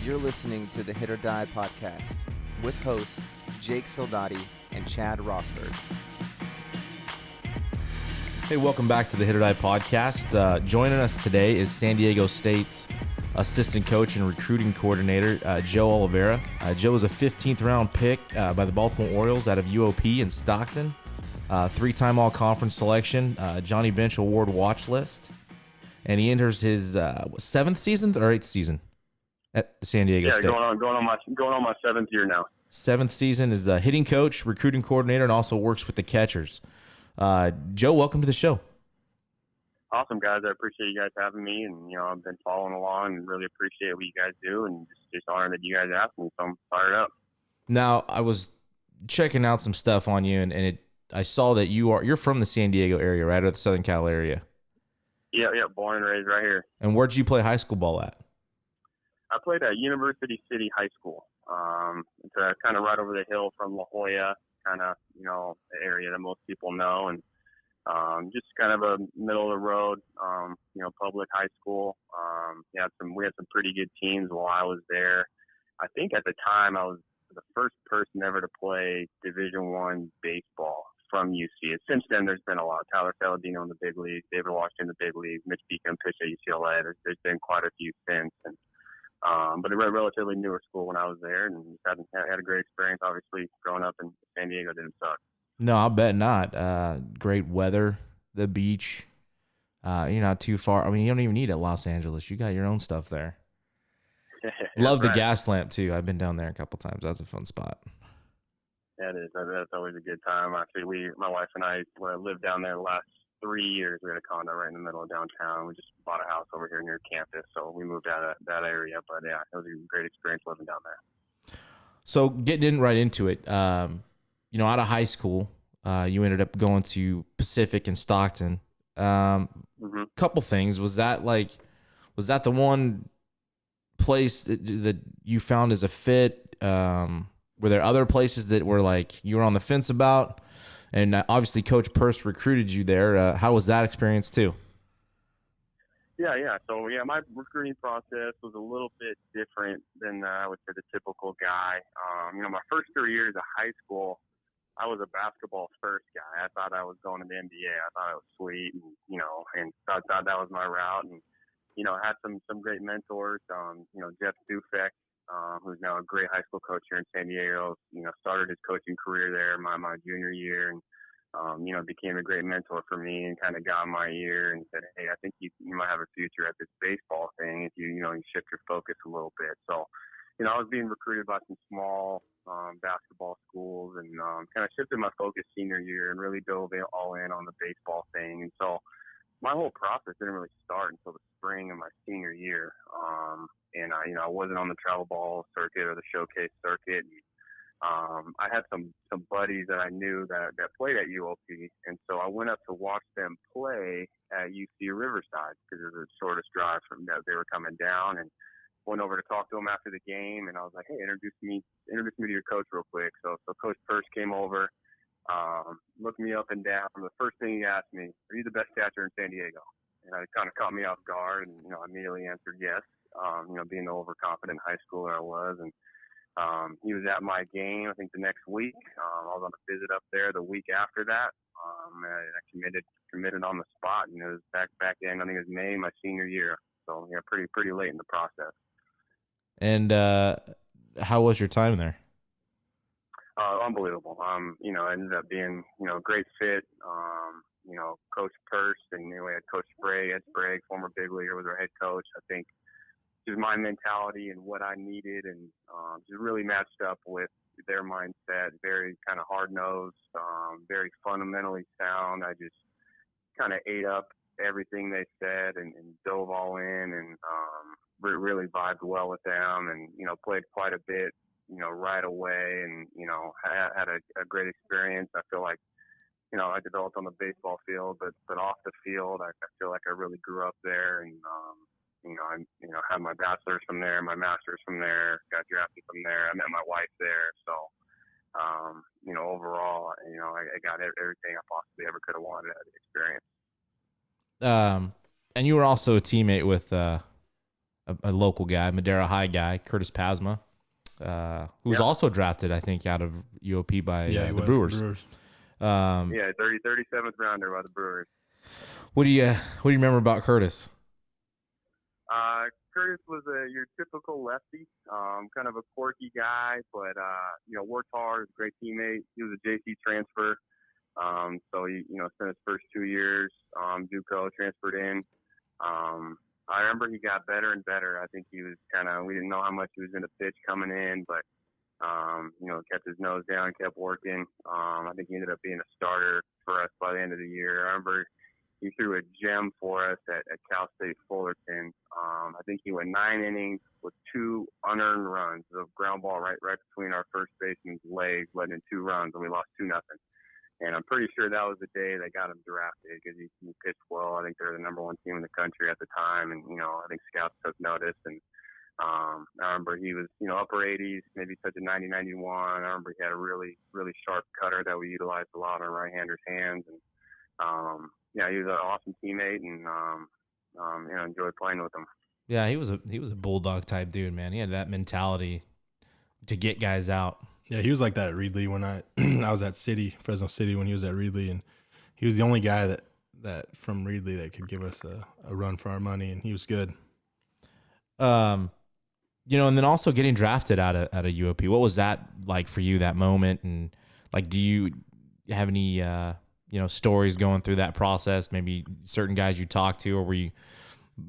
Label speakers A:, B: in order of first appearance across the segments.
A: You're listening to the Hit.OR.DIE podcast with hosts Jake Soldati and Chad Rothberg.
B: Hey, welcome back to the Hit.OR.DIE podcast. Joining us today is San Diego State's assistant coach and recruiting coordinator, Joe Oliveira. Joe was a 15th round pick by the Baltimore Orioles out of UOP in Stockton. Three-time all-conference selection, Johnny Bench Award watch list. And he enters his seventh season or eighth season at San Diego State.
C: Yeah, going on my seventh year now.
B: Seventh season, is the hitting coach, recruiting coordinator, and also works with the catchers. Joe, welcome to the show.
C: Awesome, guys. I appreciate you guys having me, and I've been following along and really appreciate what you guys do, and just honored that you guys asked me, so I'm fired up.
B: Now, I was checking out some stuff on you, and I saw that you're from the San Diego area, right, or the Southern Cal area.
C: Yeah, born and raised right here.
B: And where'd you play high school ball at?
C: I played at University City High School. It's kind of right over the hill from La Jolla, kind of, the area that most people know, and just kind of a middle of the road, public high school. We had some pretty good teams while I was there. I think at the time I was the first person ever to play Division I baseball from UC. And since then, there's been a lot. Tyler Saladino in the big leagues, David Washington in the big leagues, Mitch Beacom pitched at UCLA. There's been quite a few since. And, but a relatively newer school when I was there, and had a great experience. Obviously, growing up in San Diego didn't suck.
B: No, I'll bet not. Great weather, the beach. You're not too far. I mean, you don't even need it, Los Angeles. You got your own stuff there. Love the gas lamp, too. I've been down there a couple times. That's a fun spot.
C: Yeah, it is. That's always a good time. Actually, my wife and I lived down there the last 3 years. We had a condo right in the middle of downtown. We just bought a house over here near campus, so we moved out of that area. But, yeah, it was a great experience living down there.
B: So getting right into it, out of high school, you ended up going to Pacific and Stockton. Couple things. Was that the one place that you found as a fit? Were there other places that were like you were on the fence about? And obviously Coach Purse recruited you there. How was that experience too?
C: Yeah. So, my recruiting process was a little bit different than I would say the typical guy. My first 3 years of high school, I was a basketball first guy. I thought I was going to the NBA. I thought it was sweet, and thought that was my route. And, I had some great mentors. Jeff Dufek, who's now a great high school coach here in San Diego, started his coaching career there my junior year, and became a great mentor for me and kind of got in my ear and said, hey, I think you might have a future at this baseball thing if you shift your focus a little bit. So, I was being recruited by some small basketball schools, and kind of shifted my focus senior year and really dove all in on the baseball thing. And so my whole process didn't really start until the spring of my senior year. And I wasn't on the travel ball circuit or the showcase circuit. I had some buddies that I knew that played at UOP, and so I went up to watch them play at UC Riverside because it was the shortest drive from that they were coming down, and went over to talk to them after the game, and I was like, hey, introduce me to your coach real quick. So Coach Purse came over, looked me up and down. The first thing he asked me, are you the best catcher in San Diego? And it kind of caught me off guard, and I immediately answered yes. Being the overconfident high schooler I was, and he was at my game. I think the next week, I was on a visit up there. The week after that, I committed on the spot, and it was back in. I think it was May, my senior year. So pretty late in the process. And
B: how was your time there?
C: Unbelievable. It ended up being a great fit. Coach Purse, and we had Coach Ed Sprague, former big leaguer, was our head coach. I think just my mentality and what I needed, and just really matched up with their mindset. Very kind of hard nosed, very fundamentally sound. I just kind of ate up everything they said and dove all in, and really vibed well with them, and played quite a bit right away, and had a great experience. I feel like I developed on the baseball field, but off the field, I feel like I really grew up there, and I had my bachelor's from there, my master's from there, got drafted from there. I met my wife there, so overall, I got everything I possibly ever could have wanted out of the experience.
B: And you were also a teammate with a local guy, Madera High guy, Curtis Pasma, who was also drafted, I think, out of UOP by the Brewers.
C: Yeah, 37th rounder by the Brewers.
B: What do you remember about Curtis?
C: Curtis was your typical lefty, kind of a quirky guy, but worked hard, was a great teammate. He was a JC transfer, so he spent his first 2 years JUCO, transferred in. I remember he got better and better. I think he was we didn't know how much he was going to pitch coming in, but kept his nose down, kept working. I think he ended up being a starter for us by the end of the year. I remember he threw a gem for us at Cal State Fullerton. I think he went 9 innings with 2 unearned runs. A ground ball right between our first baseman's legs, led in 2 runs, and we lost 2-0. And I'm pretty sure that was the day they got him drafted because he pitched well. I think they're the number 1 team in the country at the time, and I think scouts took notice. And I remember he was upper 80s, maybe touching 90, 91. I remember he had a really, really sharp cutter that we utilized a lot on right-handers' hands. And he was an awesome teammate, and enjoyed playing with him.
B: Yeah, he was a bulldog type dude, man. He had that mentality to get guys out.
D: Yeah, he was like that at Reedley when I was at Fresno City when he was at Reedley, and he was the only guy that from Reedley that could give us a run for our money, and he was good.
B: And then also getting drafted out of UOP. What was that like for you, that moment? And like, do you have any stories going through that process? Maybe certain guys you talked to, or were you,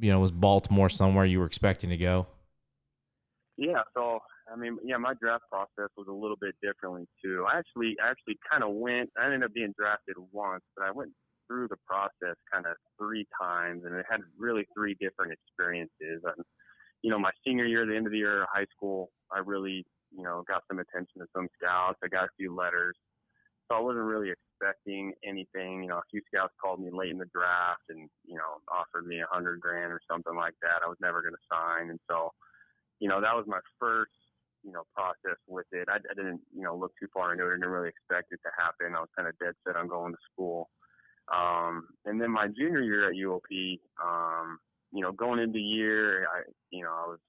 B: was Baltimore somewhere you were expecting to go?
C: Yeah. So, my draft process was a little bit differently too. I actually kind of went. I ended up being drafted once, but I went through the process kind of 3 times, and it had really 3 different experiences. My senior year, the end of the year of high school, I really, got some attention to some scouts. I got a few letters. So I wasn't really expecting anything. A few scouts called me late in the draft and, offered me $100,000 or something like that. I was never going to sign. And so, that was my first, process with it. I didn't, look too far into it. I didn't really expect it to happen. I was kind of dead set on going to school. And then my junior year at UOP, going into the year, I was,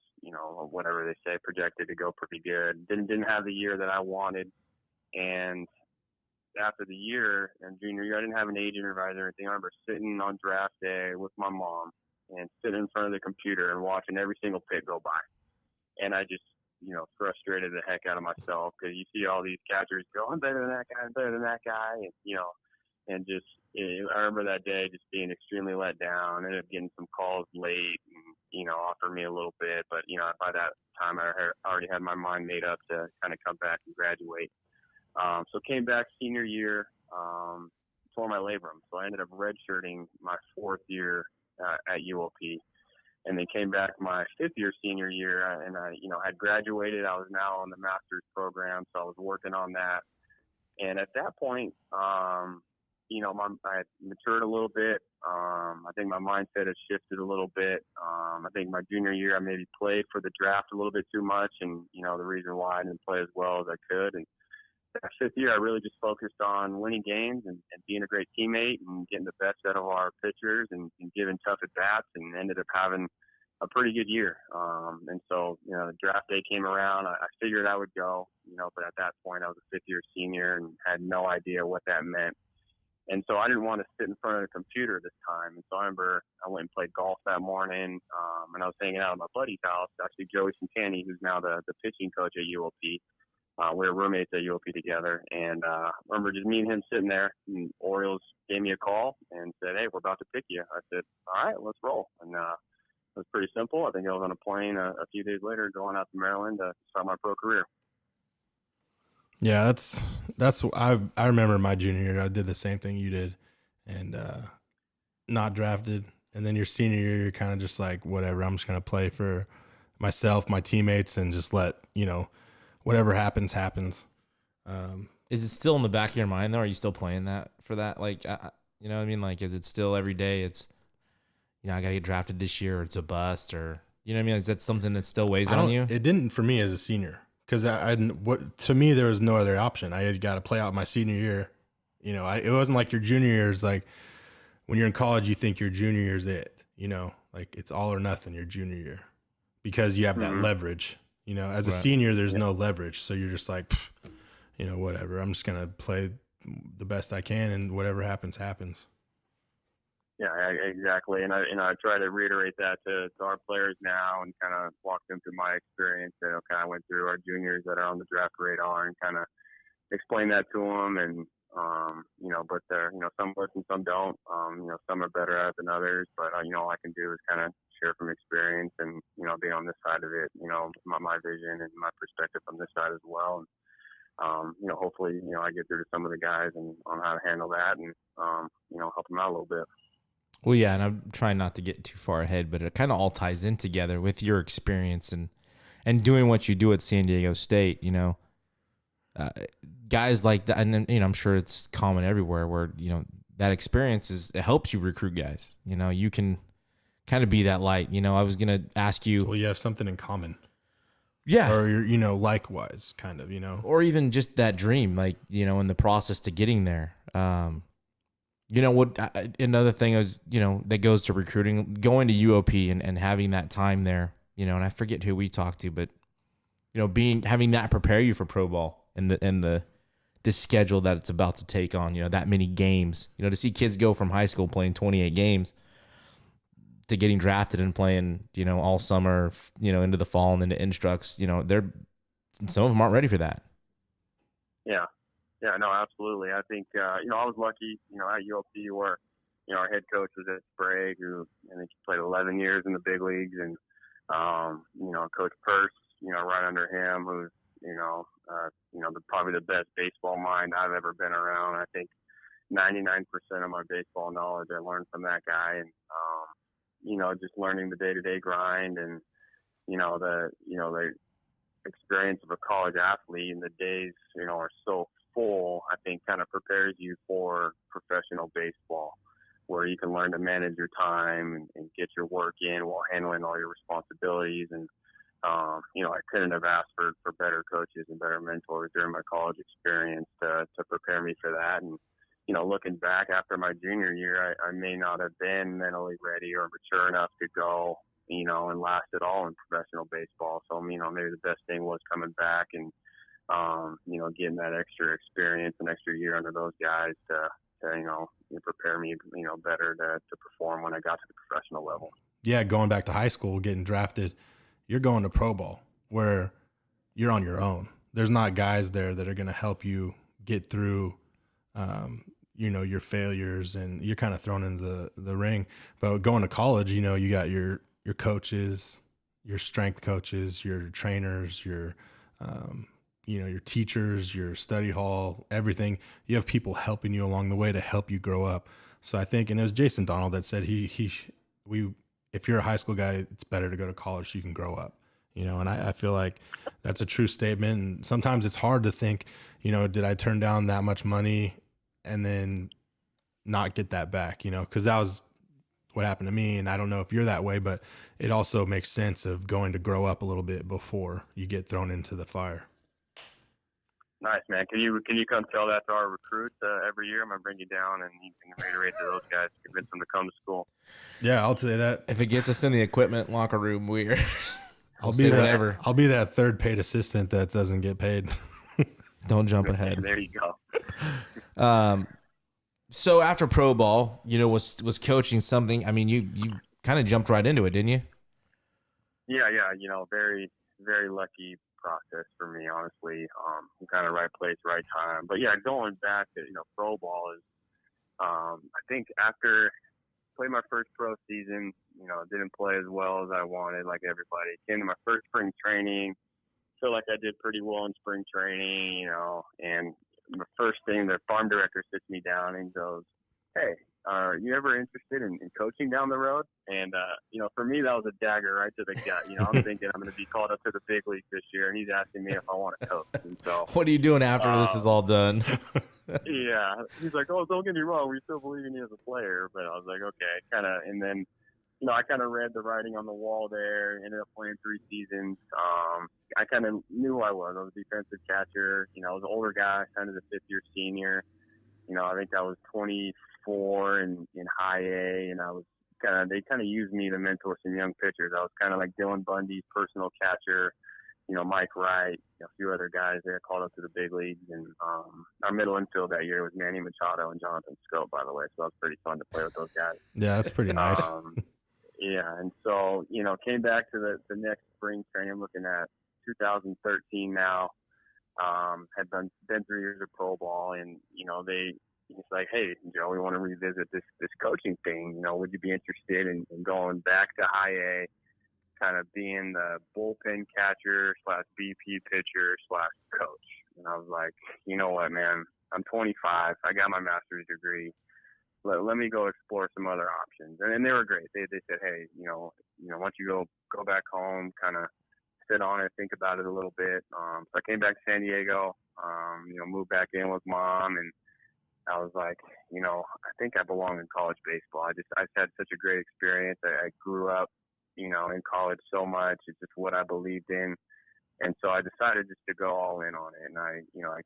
C: whatever they say, projected to go pretty good. Didn't have the year that I wanted. And after the year and junior year, I didn't have an agent or advisor or anything. I remember sitting on draft day with my mom and sitting in front of the computer and watching every single pick go by. And I just, frustrated the heck out of myself because you see all these catchers go, I'm better than that guy, I'm better than that guy. And, I remember that day just being extremely let down. I ended up getting some calls late and, offered me a little bit. But, by that time, I already had my mind made up to kind of come back and graduate. So came back senior year, tore my labrum. So I ended up redshirting my 4th year at UOP, and then came back my 5th year senior year, and I, had graduated. I was now on the master's program, so I was working on that. And at that point, I had matured a little bit. I think my mindset has shifted a little bit. I think my junior year, I maybe played for the draft a little bit too much, and the reason why I didn't play as well as I could. And that 5th year, I really just focused on winning games and being a great teammate and getting the best out of our pitchers and giving tough at-bats, and ended up having a pretty good year. And so, the draft day came around. I figured I would go, but at that point I was a 5th year senior and had no idea what that meant. And so I didn't want to sit in front of the computer this time. And so I remember I went and played golf that morning, and I was hanging out at my buddy's house, actually Joey Santani, who's now the pitching coach at UOP. We were roommates at UOP together, and I remember just me and him sitting there, and Orioles gave me a call and said, hey, we're about to pick you. I said, all right, let's roll. And it was pretty simple. I think I was on a plane a few days later going out to Maryland to start my pro career.
D: Yeah, that's I remember my junior year. I did the same thing you did, and not drafted. And then your senior year, you're kind of just like, whatever. I'm just gonna play for myself, my teammates, and just let whatever happens.
B: Is it still in the back of your mind though? Are you still playing that for that? Like, you know what I mean? Like, is it still every day? It's, I gotta get drafted this year, or it's a bust, or you know what I mean? Is that something that still weighs on you?
D: It didn't for me as a senior. Because to me, there was no other option. I had got to play out my senior year. It wasn't like your junior year is like when you're in college, you think your junior year is it. Like it's all or nothing your junior year. because you have that leverage. You know, as a senior, there's no leverage. So you're just like, you know, whatever. I'm just going to play the best I can, and whatever happens, happens.
C: Yeah, exactly. And I try to reiterate that to our players now and kind of walk them through my experience that I kind of went through, our juniors that are on the draft radar, and kind of explain that to them. And, you know, but they're, you know, some listen, some don't. You know, some are better at it than others. But, you know, all I can do is kind of share from experience and, you know, be on this side of it, you know, my vision and my perspective from this side as well. And, you know, hopefully, you know, I get through to some of the guys and on how to handle that and, you know, help them out a little bit.
B: Well, yeah, and I'm trying not to get too far ahead, but it kind of all ties in together with your experience and doing what you do at San Diego State. You know, guys like that, and you know, I'm sure it's common everywhere where, you know, that experience it helps you recruit guys. You know, you can kind of be that light. You know, I was gonna ask you.
D: Well, you have something in common.
B: Yeah.
D: Or you're, you know, likewise, kind of, you know,
B: or even just that dream, like, you know, in the process to getting there. You know what? Another thing is, you know, that goes to recruiting, going to UOP and having that time there, you know, and I forget who we talked to, but, you know, having that prepare you for pro ball and the schedule that it's about to take on, you know, that many games, you know, to see kids go from high school playing 28 games to getting drafted and playing, you know, all summer, you know, into the fall and into instructs, you know, some of them aren't ready for that.
C: Yeah. Yeah, no, absolutely. I think, you know, I was lucky, you know, at UOP where, you know, our head coach was at Sprague, who I think he played 11 years in the big leagues, and, you know, Coach Purse, you know, right under him, who's, you know, probably the best baseball mind I've ever been around. I think 99% of my baseball knowledge I learned from that guy, and, you know, just learning the day-to-day grind and, you know, the experience of a college athlete, and the days, you know, are so full, I think kind of prepares you for professional baseball, where you can learn to manage your time and get your work in while handling all your responsibilities. And, you know, I couldn't have asked for better coaches and better mentors during my college experience to prepare me for that. And, you know, looking back after my junior year, I may not have been mentally ready or mature enough to go, you know, and last at all in professional baseball. So, you know, maybe the best thing was coming back and, you know, getting that extra experience, an extra year under those guys to you know, prepare me, you know, better to perform when I got to the professional level.
D: Yeah, going back to high school, getting drafted, you're going to pro ball where you're on your own. There's not guys there that are going to help you get through, you know, your failures, and you're kind of thrown into the ring. But going to college, you know, you got your coaches, your strength coaches, your trainers, your you know, your teachers, your study hall, everything. You have people helping you along the way to help you grow up. So I think, and it was Jason Donald that said if you're a high school guy, it's better to go to college so you can grow up, you know, and I feel like that's a true statement. And sometimes it's hard to think, you know, did I turn down that much money and then not get that back, you know, because that was what happened to me. And I don't know if you're that way, but it also makes sense of going to grow up a little bit before you get thrown into the fire.
C: Nice, man. Can you come tell that to our recruits every year? I'm gonna bring you down, and you can reiterate to those guys, convince them to come to school.
D: Yeah, I'll say that.
B: If it gets us in the equipment locker room,
D: I'll be whatever. I'll be that third paid assistant that doesn't get paid.
B: Don't jump ahead.
C: There you go.
B: So after pro ball, you know, was coaching something? I mean, you kind of jumped right into it, didn't you?
C: Yeah. You know, very, very lucky process for me, honestly. Kind of right place, right time. But yeah, going back to, you know, pro ball is, I think after played my first pro season, you know, didn't play as well as I wanted, like everybody. Came to my first spring training, feel like I did pretty well in spring training, you know, and the first thing, the farm director sits me down and goes, "Hey, are you ever interested in coaching down the road?" And, you know, for me, that was a dagger right to the gut. You know, I'm thinking I'm going to be called up to the big leagues this year, and he's asking me if I want to coach. And so,
B: what are you doing after this is all done?
C: Yeah. He's like, "Oh, don't get me wrong. We still believe in you as a player." But I was like, okay, kind of. And then, you know, I kind of read the writing on the wall there, ended up playing 3 seasons. I kind of knew who I was. I was a defensive catcher. You know, I was an older guy, kind of the 5th-year senior. You know, I think I was 24 in high A, and I was they kind of used me to mentor some young pitchers. I was kind of like Dylan Bundy's personal catcher, Mike Wright, a few other guys there called up to the big leagues. And our middle infield that year was Manny Machado and Jonathan Scope, by the way. So it was pretty fun to play with those guys.
D: Yeah, that's pretty nice.
C: Yeah, and so, came back to the next spring training. I'm looking at 2013 now. Had been 3 years of pro ball, and, he's like, hey, Joe, we want to revisit this coaching thing. Would you be interested in going back to high A, kind of being the bullpen catcher / BP pitcher / coach? And I was like, you know what, man, I'm 25. I got my master's degree. Let me go explore some other options. And they were great. They said, hey, why don't you go back home, kind of sit on it, think about it a little bit. So I came back to San Diego, moved back in with Mom, and I was like, I think I belong in college baseball. I had such a great experience. I grew up, in college so much. It's just what I believed in. And so I decided just to go all in on it. And I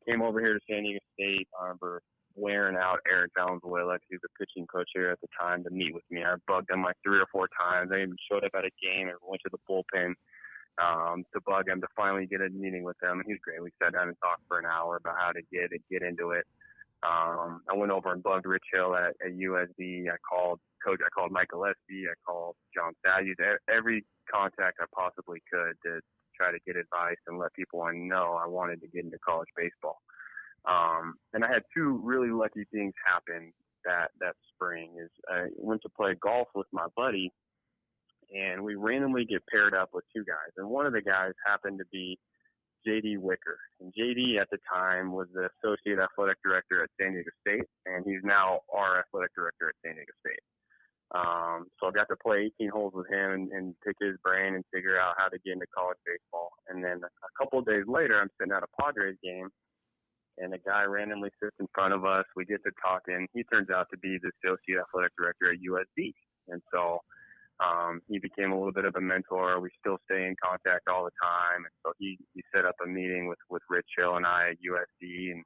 C: came over here to San Diego State. I remember wearing out Eric Valenzuela, who's the pitching coach here at the time, to meet with me. I bugged him like 3 or 4 times. I even showed up at a game and went to the bullpen to bug him to finally get a meeting with him. And he was great. We sat down and talked for an hour about how to get into it. I went over and bugged Rich Hill at USD. I called Mike Gillespie. I called John Salyers. Every contact I possibly could to try to get advice and let people know I wanted to get into college baseball. And I had 2 really lucky things happen that spring. Is I went to play golf with my buddy, and we randomly get paired up with 2 guys. And one of the guys happened to be J.D. Wicker. And J.D. at the time was the associate athletic director at San Diego State, and he's now our athletic director at San Diego State. So I got to play 18 holes with him and pick his brain and figure out how to get into college baseball. And then a couple of days later, I'm sitting at a Padres game, and a guy randomly sits in front of us. We get to talking. He turns out to be the associate athletic director at USD. And so he became a little bit of a mentor. We still stay in contact all the time. And so he set up a meeting with Rich Hill and I at USD, and,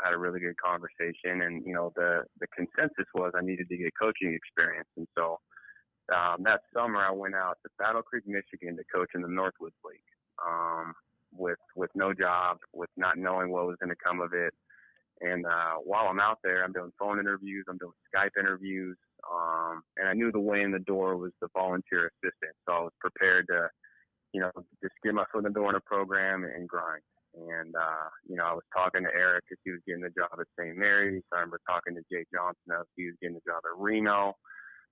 C: had a really good conversation. And, the consensus was I needed to get coaching experience. And so that summer I went out to Battle Creek, Michigan to coach in the Northwoods League. With no job, with not knowing what was going to come of it. And while I'm out there, I'm doing phone interviews, I'm doing Skype interviews, and I knew the way in the door was the volunteer assistant. So I was prepared to, just get my foot in the door in a program and grind. And, I was talking to Eric because he was getting the job at St. Mary's. I remember talking to Jay Johnson as he was getting the job at Reno.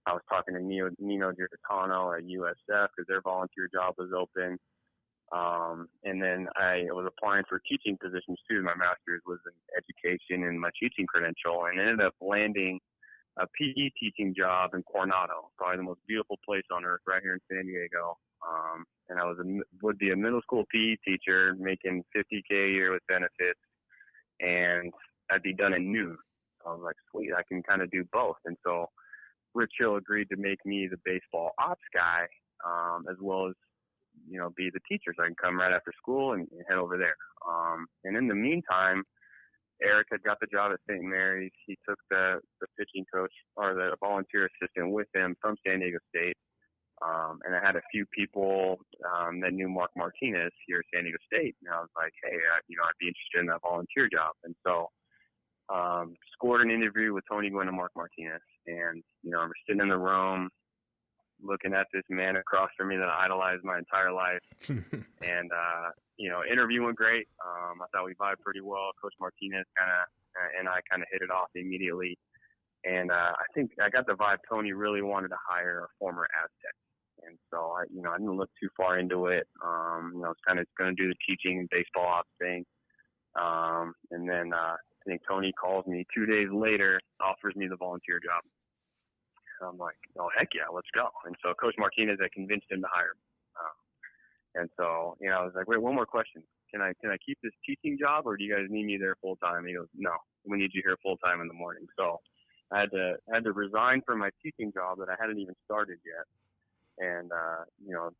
C: I was talking to Nino Giratano at USF because their volunteer job was open. And then I was applying for teaching positions too. My master's was in education and my teaching credential, and ended up landing a PE teaching job in Coronado, probably the most beautiful place on earth, right here in San Diego. And I would be a middle school PE teacher making $50K a year with benefits, and I'd be done at noon. So I was like, sweet, I can kind of do both. And so Rich Hill agreed to make me the baseball ops guy, as well as be the teacher, so I can come right after school and head over there. And in the meantime, Eric had got the job at St. Mary's. He took the pitching coach or the volunteer assistant with him from San Diego State. And I had a few people that knew Mark Martinez here at San Diego State. And I was like, hey, I'd be interested in that volunteer job. And so scored an interview with Tony Gwynn and Mark Martinez. And, I'm sitting in the room, looking at this man across from me that I idolized my entire life. And, interview went great. I thought we vibed pretty well. Coach Martinez and I kind of hit it off immediately. And I think I got the vibe Tony really wanted to hire a former Aztec. And so I didn't look too far into it. I was kind of going to do the teaching and baseball ops thing. And then I think Tony calls me 2 days later, offers me the volunteer job. I'm like, oh, heck yeah, let's go. And so Coach Martinez, I convinced him to hire me. And so, I was like, wait, one more question. Can I keep this teaching job, or do you guys need me there full time? He goes, no, we need you here full time in the morning. So I had to resign from my teaching job that I hadn't even started yet, and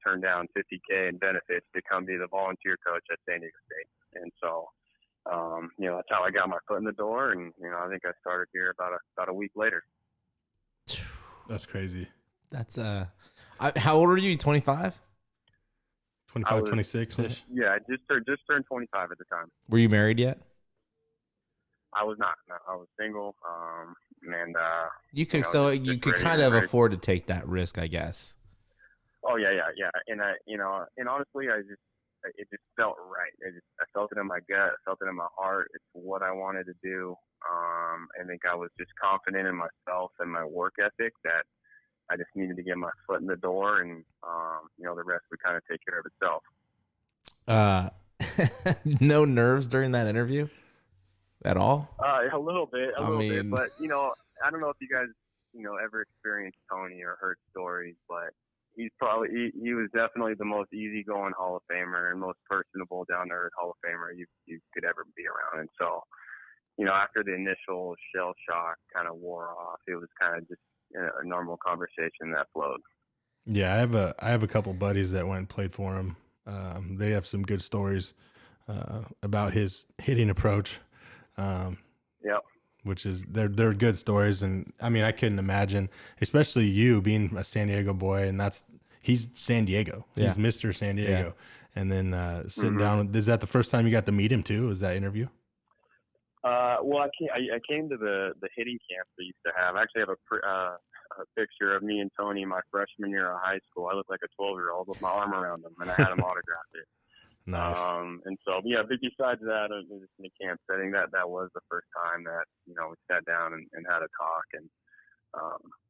C: turn down $50K in benefits to come be the volunteer coach at San Diego State. And so, that's how I got my foot in the door, and I think I started here about a week later.
D: That's crazy.
B: That's how old are you? 25?
D: 25, 26-ish?
C: Yeah, I just turned 25 at the time.
B: Were you married yet?
C: I was not. No, I was single. And
B: you could you could
C: ready
B: kind
C: to
B: of
C: marry.
B: afford to take that risk, I guess.
C: Oh yeah. And and honestly, it just felt right. I felt it in my gut. I felt it in my heart. It's what I wanted to do. I think I was just confident in myself and my work ethic that I just needed to get my foot in the door, and the rest would kind of take care of itself.
B: No nerves during that interview at all?
C: A little bit,
B: bit.
C: But I don't know if you guys ever experienced Tony or heard stories, but he's probably he was definitely the most easygoing Hall of Famer and most personable, down to earth Hall of Famer you could ever be around. And so, after the initial shell shock kind of wore off, it was kind of just a normal conversation that flowed.
D: Yeah, I have a couple buddies that went and played for him. They have some good stories about his hitting approach.
C: Yep.
D: Which is they're good stories, and I mean I couldn't imagine, especially you being a San Diego boy, and he's San Diego, he's Mr. San Diego, and then sitting down. Is that the first time you got to meet him too? Was that interview?
C: Well, I came to the hitting camp they used to have. I actually have a picture of me and Tony my freshman year of high school. I looked like a 12-year-old with my arm around him, and I had him autographed it.
D: Nice.
C: And so, but besides that, in the camp setting, that was the first time that, we sat down and had a talk. And,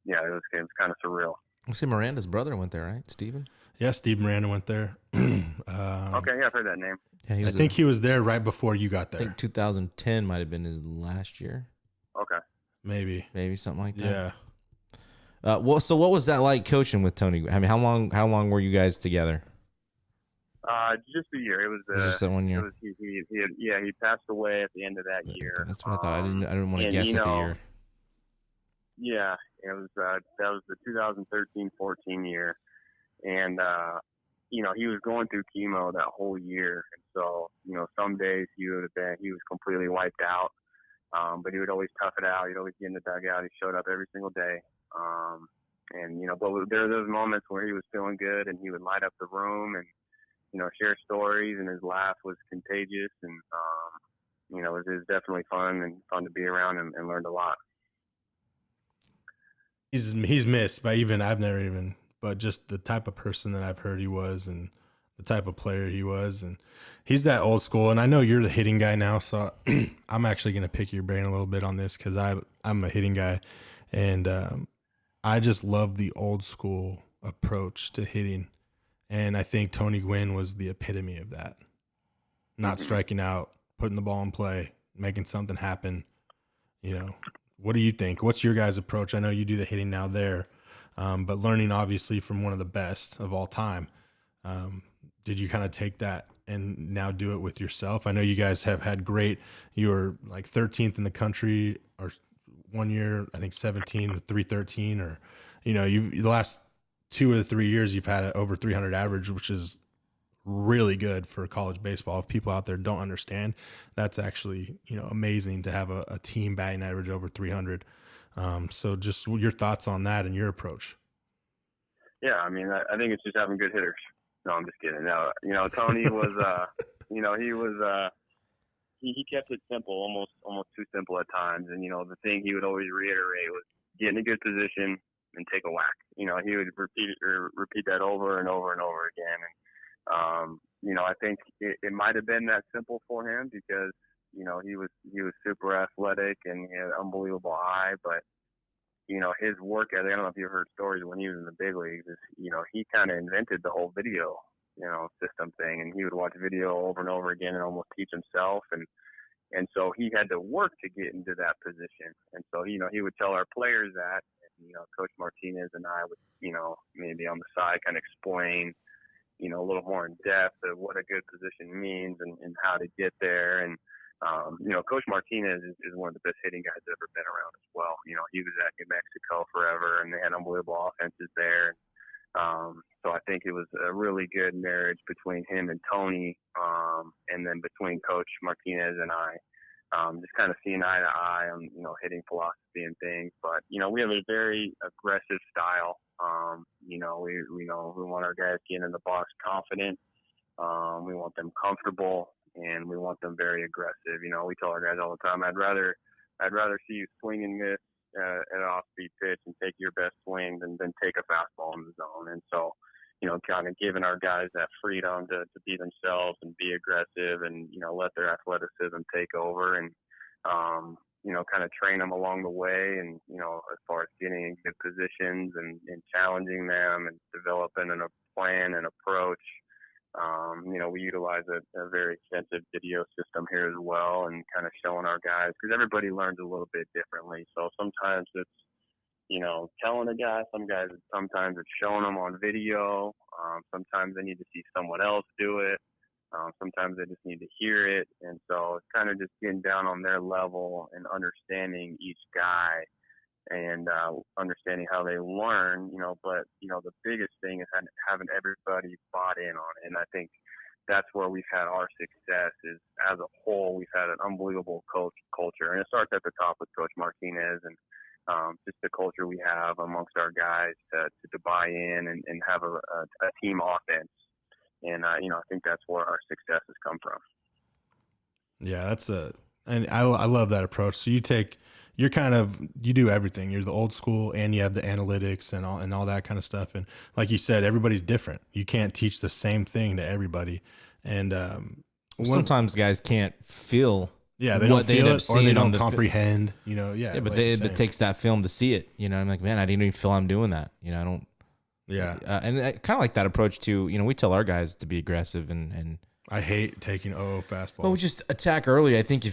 C: it was kind of surreal.
B: I see Miranda's brother went there, right? Steven?
D: Yeah, Steve Miranda went there.
C: Okay, yeah, I've heard that name.
B: Yeah,
D: I think he was there right before you got there.
B: I think 2010 might have been his last year.
C: Okay.
D: Maybe
B: something like that.
D: Yeah.
B: So what was that like coaching with Tony? I mean, how long were you guys together?
C: Just a year. It was
B: just that 1 year.
C: It was, he passed away at the end of that year.
B: That's what I thought. I didn't want to guess at the year.
C: Yeah, it was that was the 2013-14 year, and he was going through chemo that whole year, and so some days he was completely wiped out, but he would always tough it out. He'd always get in the dugout. He showed up every single day, but there were those moments where he was feeling good, and he would light up the room and share stories, and his laugh was contagious, and it was definitely fun to be around and learned a lot.
D: He's missed by but just the type of person that I've heard he was, and the type of player he was, and he's that old school. And I know you're the hitting guy now, so I'm actually going to pick your brain a little bit on this because I'm a hitting guy, and I just love the old school approach to hitting. And I think Tony Gwynn was the epitome of that. Not striking out, putting the ball in play, making something happen. What do you think? What's your guys' approach? I know you do the hitting now there, but learning obviously from one of the best of all time. Did you kind of take that and now do it with yourself? I know you guys have had you were like 13th in the country, or 1 year, I think 17 with 313, or, the last 2 or 3 years you've had over 300 average, which is really good for college baseball. If people out there don't understand, that's actually amazing to have a team batting average over 300. So just your thoughts on that and your approach.
C: Yeah, I mean, I think it's just having good hitters. No, I'm just kidding. No, Tony was he kept it simple, almost too simple at times. And the thing he would always reiterate was get in a good position and take a whack. He would repeat that over and over and over again. And I think it might have been that simple for him because he was super athletic and he had an unbelievable eye. But his work ethic, I don't know if you've heard stories when he was in the big leagues, is he kind of invented the whole video system thing, and he would watch video over and over again and almost teach himself. And so he had to work to get into that position. And so, he would tell our players that, and, Coach Martinez and I would, maybe on the side kind of explain, a little more in depth of what a good position means and how to get there. And, Coach Martinez is one of the best hitting guys ever been around as well. He was at New Mexico forever, and they had unbelievable offenses there. So I think it was a really good marriage between him and Tony, and then between Coach Martinez and I. just kind of seeing eye to eye on, hitting philosophy and things. But, we have a very aggressive style. We want our guys getting in the box confident. We want them comfortable, and we want them very aggressive. We tell our guys all the time, I'd rather see you swing and miss at an off-speed pitch and take your best swing than take a fastball in the zone. And so, kind of giving our guys that freedom to be themselves and be aggressive and, let their athleticism take over and, kind of train them along the way. And, as far as getting in good positions and challenging them and developing a plan and approach. We utilize a very extensive video system here as well, and kind of showing our guys, because everybody learns a little bit differently. So sometimes it's, telling a guy, sometimes it's showing them on video. Sometimes they need to see someone else do it. Sometimes they just need to hear it. And so it's kind of just getting down on their level and understanding each guy and understanding how they learn, but, the biggest thing is having everybody bought in on it. And I think that's where we've had our success is, as a whole, we've had an unbelievable coach culture. And it starts at the top with Coach Martinez and just the culture we have amongst our guys to buy in and have a team offense. And, I think that's where our success has come from.
D: Yeah, and I love that approach. So you do everything. You're the old school, and you have the analytics and all that kind of stuff. And like you said, everybody's different. You can't teach the same thing to everybody. And
B: sometimes guys can't feel.
D: Yeah, they don't feel it, or they don't comprehend. Yeah,
B: but it takes that film to see it. I'm like, man, I didn't even feel I'm doing that. I don't.
D: Yeah,
B: and I kind of like that approach too. We tell our guys to be aggressive and
D: I hate taking fastball.
B: Well, just attack early. I think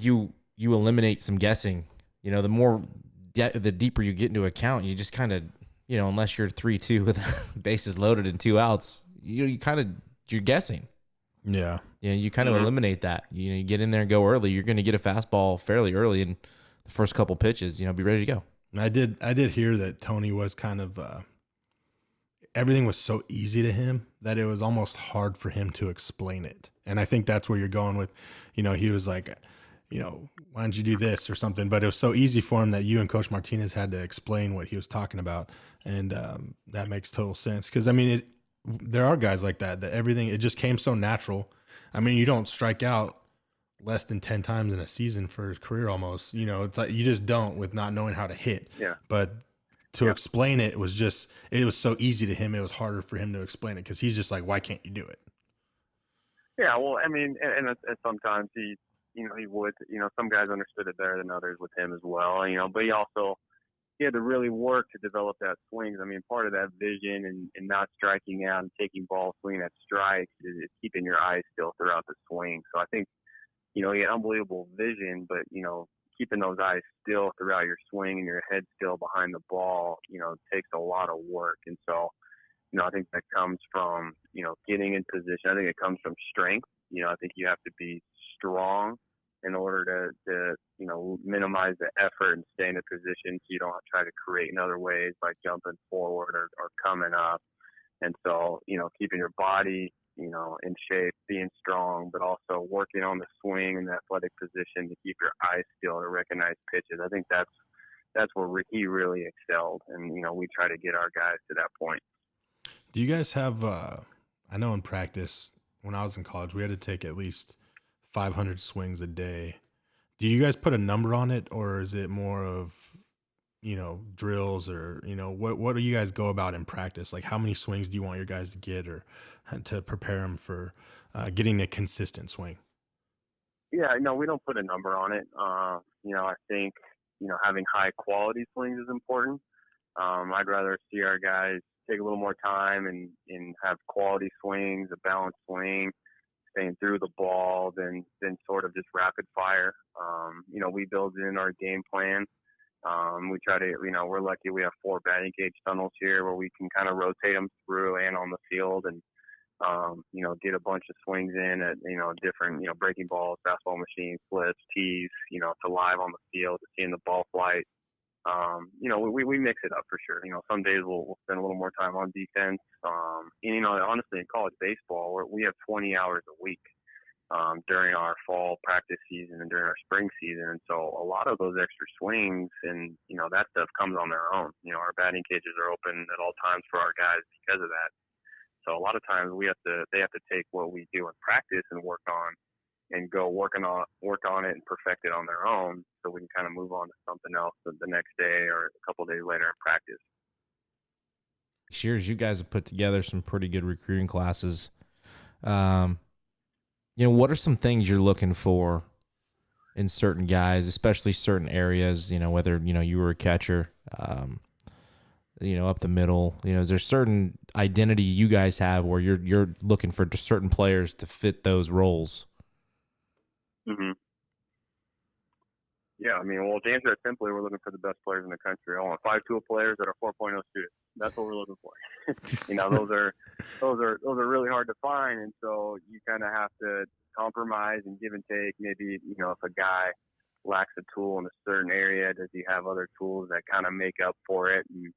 B: you eliminate some guessing. The more the deeper you get into a count, you just kind of, unless you're 3-2 with bases loaded and 2 outs, you're guessing.
D: Yeah.
B: Yeah, you kind of eliminate that. You get in there and go early. You're going to get a fastball fairly early in the first couple pitches. Be ready to go.
D: And I did hear that Tony was kind of everything was so easy to him that it was almost hard for him to explain it. And I think that's where you're going with, he was like, why don't you do this or something? But it was so easy for him that you and Coach Martinez had to explain what he was talking about. And that makes total sense. Because, there are guys like that everything, it just came so natural. You don't strike out less than 10 times in a season for his career almost. It's like you just don't, with not knowing how to hit.
C: Yeah.
D: But to explain it was so easy to him. It was harder for him to explain it because he's just like, why can't you do it?
C: Yeah, well, and sometimes he would, some guys understood it better than others with him as well, but he had to really work to develop that swing. Part of that vision and not striking out and taking ball swing at strikes is keeping your eyes still throughout the swing. So I think, he had unbelievable vision, but, keeping those eyes still throughout your swing and your head still behind the ball, takes a lot of work. And so, I think that comes from, getting in position. I think it comes from strength. I think you have to be strong in order to minimize the effort and stay in a position so you don't try to create in other ways like jumping forward or coming up. And so, keeping your body, in shape, being strong, but also working on the swing and the athletic position to keep your eyes still to recognize pitches. I think that's where he really excelled. And, we try to get our guys to that point.
D: Do you guys have, I know in practice when I was in college, we had to take at least 500 swings a day. Do you guys put a number on it, or is it more of, drills, or, what do you guys go about in practice? Like, how many swings do you want your guys to get, or to prepare them for getting a consistent swing?
C: Yeah, no, we don't put a number on it. I think, having high quality swings is important. I'd rather see our guys take a little more time and have quality swings, a balanced swing, staying through the ball than sort of just rapid fire. We build in our game plan. We try to, we're lucky we have 4 batting cage tunnels here where we can kind of rotate them through and on the field and, get a bunch of swings in at, different, breaking balls, fastball machines, splits, tees, to live on the field, to seeing the ball flight. We mix it up for sure. Some days we'll spend a little more time on defense. Honestly, in college baseball, we have 20 hours a week. during our fall practice season and during our spring season. And so a lot of those extra swings and, that stuff comes on their own. Our batting cages are open at all times for our guys because of that. So a lot of times they have to take what we do in practice and work on it and perfect it on their own, so we can kind of move on to something else the next day or a couple of days later in practice.
B: Years, you guys have put together some pretty good recruiting classes. What are some things you're looking for in certain guys, especially certain areas, whether, you were a catcher, up the middle, is there certain identity you guys have where you're looking for certain players to fit those roles?
C: Mm-hmm. Yeah, to answer it simply, we're looking for the best players in the country. I want 5-tool players that are 4.0 students. That's what we're looking for. Those are really hard to find, and so you kind of have to compromise and give and take. Maybe, if a guy lacks a tool in a certain area, does he have other tools that kind of make up for it? And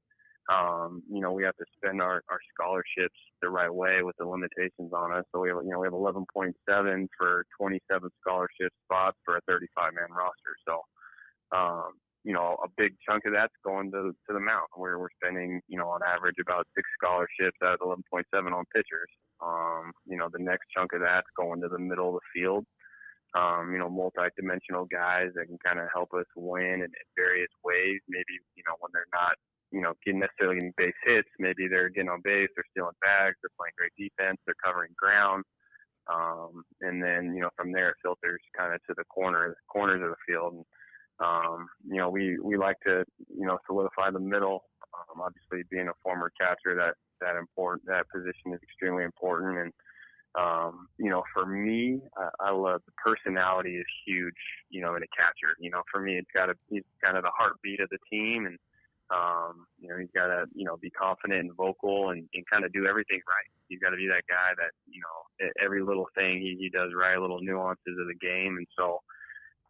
C: we have to spend our scholarships the right way with the limitations on us. So we have 11.7 for 27 scholarship spots for a 35-man roster. So, a big chunk of that's going to the mound, where we're spending, on average about 6 scholarships out of 11.7 on pitchers. The next chunk of that's going to the middle of the field. Multi-dimensional guys that can kind of help us win in various ways. Maybe, when they're not, necessarily getting base hits, maybe they're getting on base, they're stealing bags, they're playing great defense, they're covering ground. And then, from there it filters kind of to the corners of the field. And, we like to, solidify the middle. Obviously being a former catcher, that position is extremely important. And, for me, I love the personality is huge, in a catcher. For me, he's kind of the heartbeat of the team, and he's got to, be confident and vocal and kind of do everything right. He's got to be that guy that, every little thing he does right, little nuances of the game. And so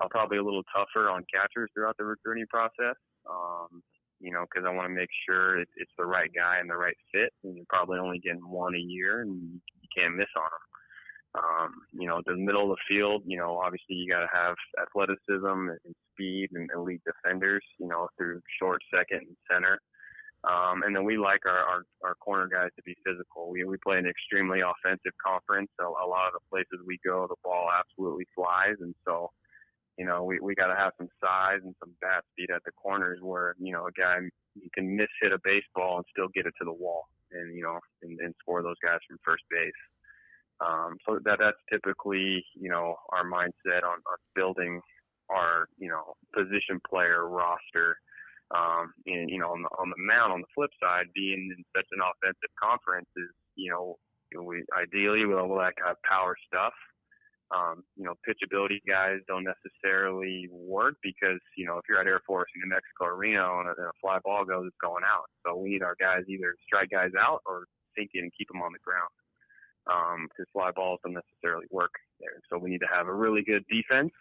C: I'm probably a little tougher on catchers throughout the recruiting process, because I want to make sure it's the right guy and the right fit. And you're probably only getting one a year, and you can't miss on them. The middle of the field, obviously you got to have athleticism and speed and elite defenders, through short, second, and center. And then we like our corner guys to be physical. We play an extremely offensive conference, so a lot of the places we go, the ball absolutely flies. And so, we got to have some size and some bat speed at the corners where, a guy, you can hit a baseball and still get it to the wall and, and score those guys from first base. So that's typically, our mindset on building our, position player roster. And, on the mound, on the flip side, being in such an offensive conference is, we ideally with all that kind of power stuff. Pitchability guys don't necessarily work because, if you're at Air Force in New Mexico or Reno and a fly ball goes, it's going out. So we need our guys either strike guys out or sink in and keep them on the ground. Because fly balls don't necessarily work there. So we need to have a really good defense,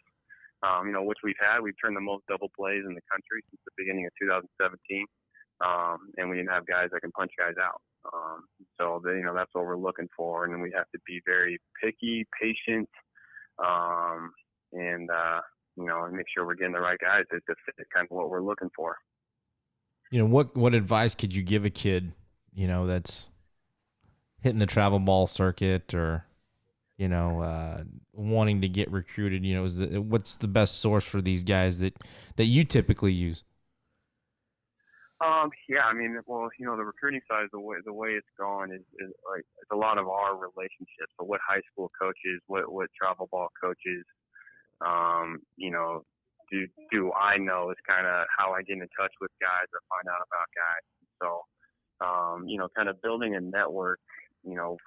C: which we've had. We've turned the most double plays in the country since the beginning of 2017. And we didn't have guys that can punch guys out. So that's what we're looking for. And then we have to be very picky, patient, and make sure we're getting the right guys to fit kind of what we're looking for.
B: What advice could you give a kid, that's hitting the travel ball circuit or, wanting to get recruited? What's the best source for these guys that you typically use?
C: The recruiting side, the way it's gone is like it's a lot of our relationships. So what high school coaches, what travel ball coaches, do I know is kind of how I get in touch with guys or find out about guys. So, kind of building a network,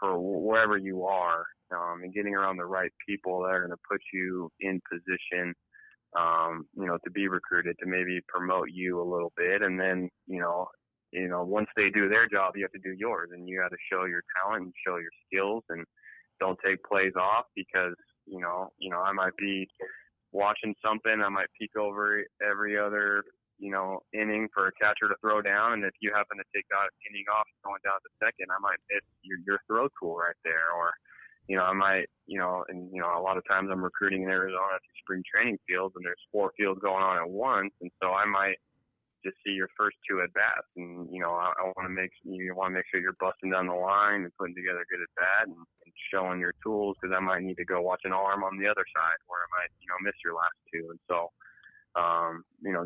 C: for wherever you are, and getting around the right people that are going to put you in position, to be recruited, to maybe promote you a little bit. And then, once they do their job, you have to do yours, and you got to show your talent and show your skills, and don't take plays off because, I might be watching something. I might peek over every other, inning for a catcher to throw down. And if you happen to take that inning off going down to second, I might miss your throw tool right there. Or, I might, and, a lot of times I'm recruiting in Arizona to spring training fields, and there's 4 fields going on at once. And so I might just see your first 2 at bats. And, I want to make sure you're busting down the line and putting together a good at bat and showing your tools, because I might need to go watch an arm on the other side where I might, miss your last 2. And so,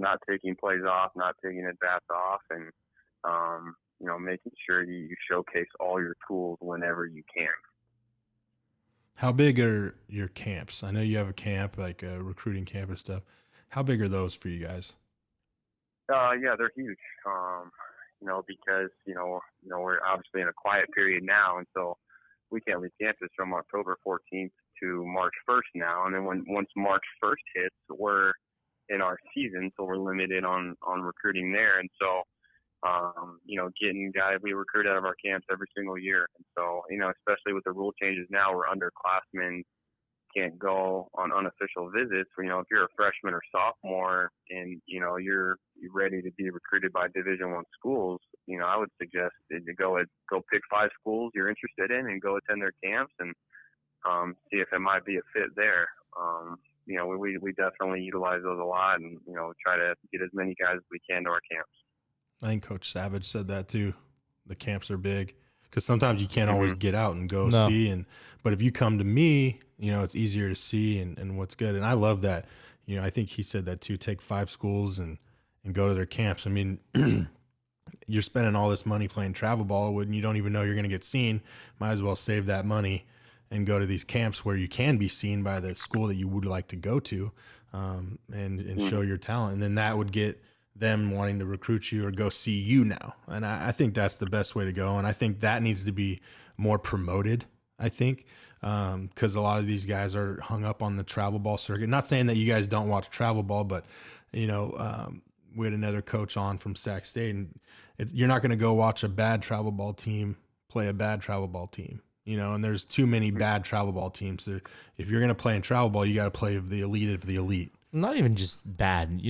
C: not taking plays off, not taking at bats off, and, making sure you showcase all your tools whenever you can.
D: How big are your camps? I know you have a camp, like a recruiting camp and stuff. How big are those for you guys?
C: Yeah, they're huge. Because we're obviously in a quiet period now, and so we can't leave campus from October 14th to March 1st now. And then once March 1st hits, we're in our season, so we're limited on recruiting there. And so, getting guys, we recruit out of our camps every single year. And so, especially with the rule changes now, where underclassmen can't go on unofficial visits. If you're a freshman or sophomore and, you're ready to be recruited by Division I schools, I would suggest that you go pick 5 schools you're interested in and go attend their camps and see if it might be a fit there. We definitely utilize those a lot and, try to get as many guys as we can to our camps.
D: I think Coach Savage said that too. The camps are big because sometimes you can't always get out and go see. But if you come to me, it's easier to see and what's good. And I love that. I think he said that too. Take 5 schools and go to their camps. I mean, you're spending all this money playing travel ball when you don't even know you're going to get seen. Might as well save that money and go to these camps where you can be seen by the school that you would like to go to, and show your talent. And then that would get them wanting to recruit you or go see you now. And I think that's the best way to go. And I think that needs to be more promoted, I think, because a lot of these guys are hung up on the travel ball circuit. Not saying that you guys don't watch travel ball, but, we had another coach on from Sac State, and you're not going to go watch a bad travel ball team play a bad travel ball team, and there's too many bad travel ball teams. If you're going to play in travel ball, you got to play with the elite of the elite.
B: Not even just bad,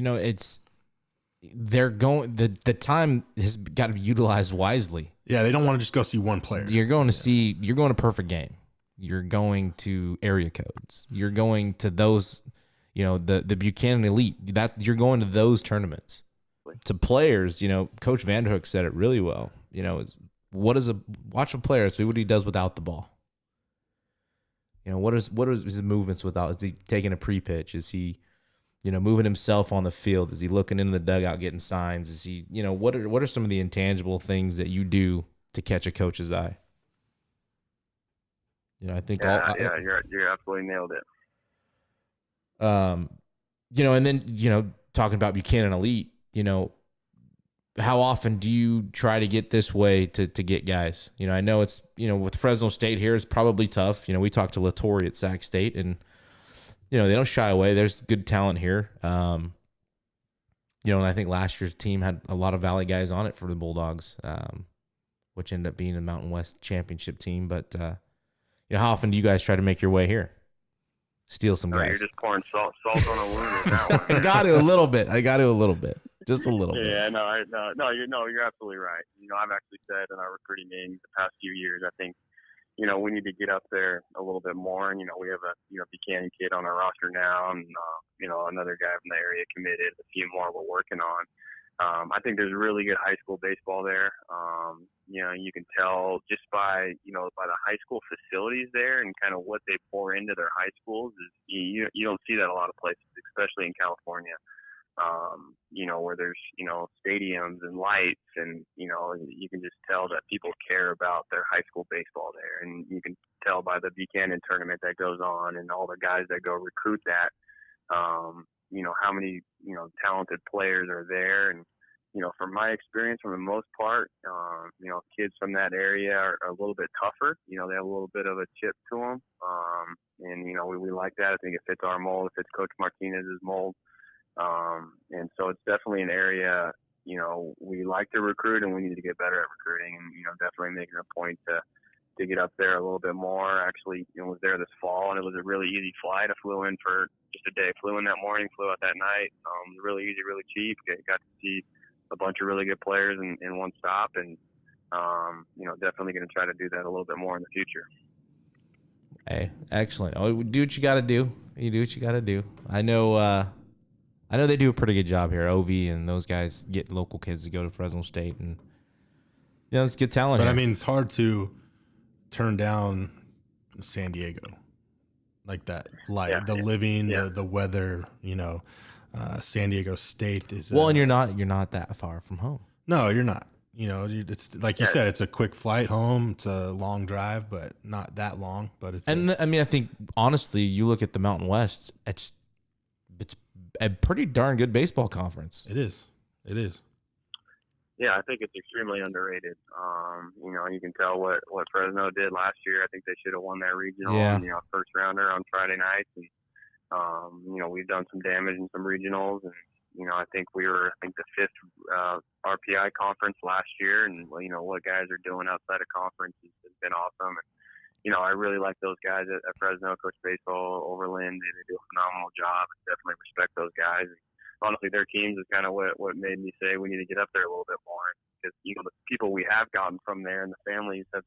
B: they're going, the time has got to be utilized wisely.
D: Yeah, they don't want to just go see one player.
B: You're going to Perfect Game. You're going to area codes. You're going to those, the Buchanan Elite. That you're going to those tournaments. To players, Coach Vanderhook said it really well. Watch a player, see what he does without the ball. What is his movements without? Is he taking a pre-pitch? Is he moving himself on the field? Is he looking into the dugout getting signs? Is he, what are some of the intangible things that you do to catch a coach's eye? I think
C: you're absolutely nailed it.
B: And then, talking about Buchanan Elite, how often do you try to get this way to get guys? I know it's, with Fresno State here, it's probably tough. We talked to Latore at Sac State, and they don't shy away. There's good talent here. And I think last year's team had a lot of Valley guys on it for the Bulldogs, which ended up being a Mountain West championship team. But, how often do you guys try to make your way here? Steal some guys.
C: You're just pouring salt on a wound with that one.
B: I got to a little bit. Just a little bit.
C: Yeah, you're absolutely right. I've actually said in our recruiting meetings the past few years, I think, we need to get up there a little bit more. And, we have a, Buchanan kid on our roster now, and, another guy from the area committed, a few more we're working on. I think there's really good high school baseball there. You can tell just by the high school facilities there and kind of what they pour into their high schools is you don't see that a lot of places, especially in California. Where there's, stadiums and lights and, you can just tell that people care about their high school baseball there. And you can tell by the Buchanan tournament that goes on and all the guys that go recruit that, how many, talented players are there. And, from my experience, for the most part, kids from that area are a little bit tougher. They have a little bit of a chip to them. And, we like that. I think it fits our mold. It fits Coach Martinez's mold. And so it's definitely an area, we like to recruit and we need to get better at recruiting and, definitely making a point to get up there a little bit more. Actually, was there this fall and it was a really easy flight. I flew in for just a day, flew in that morning, flew out that night. Really easy, really cheap. Got to see a bunch of really good players in one stop and, definitely going to try to do that a little bit more in the future.
B: Hey, excellent. Oh, do what you got to do. You do what you got to do. I know they do a pretty good job here. OV and those guys get local kids to go to Fresno State, and it's good talent.
D: But
B: here.
D: I mean, it's hard to turn down San Diego like that. Like the living, the weather. San Diego State is.
B: Well, and you're not that far from home.
D: No, you're not. It's like you said, it's a quick flight home. It's a long drive, but not that long. But it's.
B: I think honestly, you look at the Mountain West. It's a pretty darn good baseball conference.
D: It is.
C: Yeah, I think it's extremely underrated. You can tell what Fresno did last year. I think they should have won that regional.
B: Yeah.
C: First rounder on Friday nights, and we've done some damage in some regionals, and I think we were the fifth RPI conference last year, and what guys are doing outside of conference has been awesome. And, I really like those guys at Fresno, Coach Baseball, Overland. They do a phenomenal job. Definitely respect those guys. And honestly, their teams is kind of what made me say we need to get up there a little bit more, because the people we have gotten from there and the families have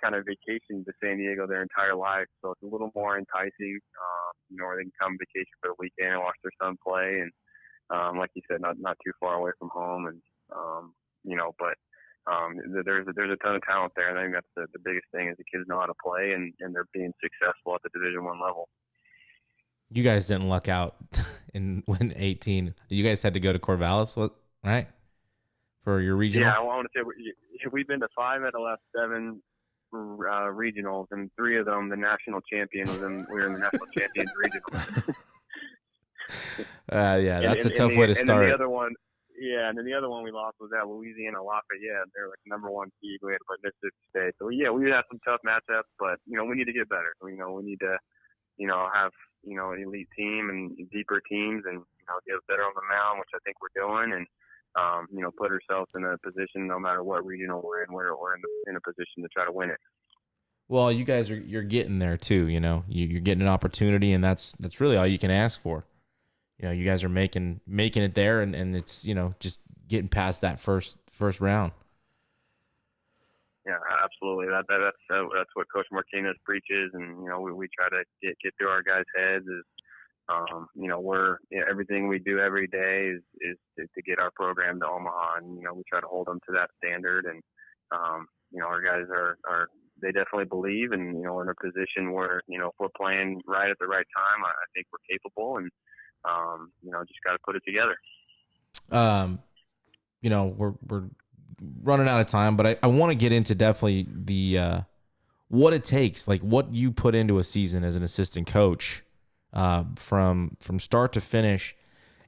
C: kind of vacationed to San Diego their entire life, so it's a little more enticing. Where they can come vacation for the weekend and watch their son play, and like you said, not too far away from home, and there's a ton of talent there, and I think that's the biggest thing is the kids know how to play, and they're being successful at the Division I level.
B: You guys didn't luck out in when 18. You guys had to go to Corvallis, right? For your regional?
C: Yeah, I want to say we've been to 5 out of the last 7 regionals, and 3 of them the national champion was in. We were in the national champions regional.
B: Yeah, that's a tough way to start.
C: And then the other one, and then the other one we lost was at Louisiana Lafayette. They're like number 1 seed. We had to play Mississippi State. So yeah, we had some tough matchups, but we need to get better. We need to have an elite team and deeper teams, and get better on the mound, which I think we're doing, and put ourselves in a position, no matter what regional we're in, we're in a position to try to win it.
B: Well, you guys you're getting there too. You're getting an opportunity, and that's really all you can ask for. You guys are making it there, and it's just getting past that first round.
C: Yeah, absolutely. That's what Coach Martinez preaches, and we try to get through our guys' heads. Is everything we do every day is to get our program to Omaha, and we try to hold them to that standard. And our guys are they definitely believe, and we're in a position where if we're playing right at the right time, I think we're capable, and just got to put it together.
B: We're running out of time, but I want to get into definitely the what it takes, like what you put into a season as an assistant coach, from start to finish,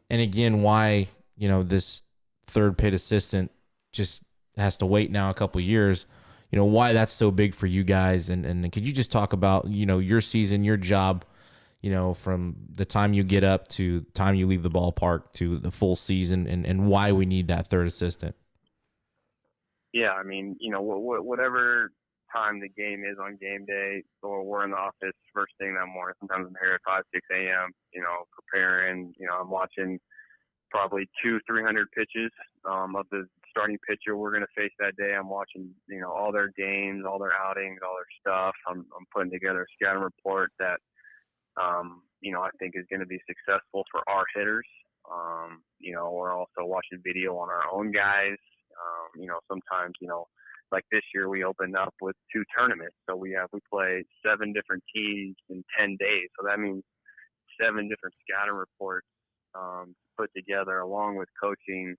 B: and again why this third paid assistant just has to wait now a couple of years. Why that's so big for you guys, and could you just talk about your season, your job, from the time you get up to the time you leave the ballpark to the full season, and why we need that third assistant?
C: Yeah, I mean, whatever time the game is on game day, or we're in the office first thing that morning. Sometimes I'm here at 5, 6 a.m., preparing. I'm watching probably 200-300 pitches of the starting pitcher we're going to face that day. I'm watching, all their games, all their outings, all their stuff. I'm putting together a scouting report that, I think is going to be successful for our hitters. We're also watching video on our own guys. Sometimes, like this year we opened up with 2 tournaments. So we play 7 different teams in 10 days. So that means 7 different scouting reports put together, along with coaching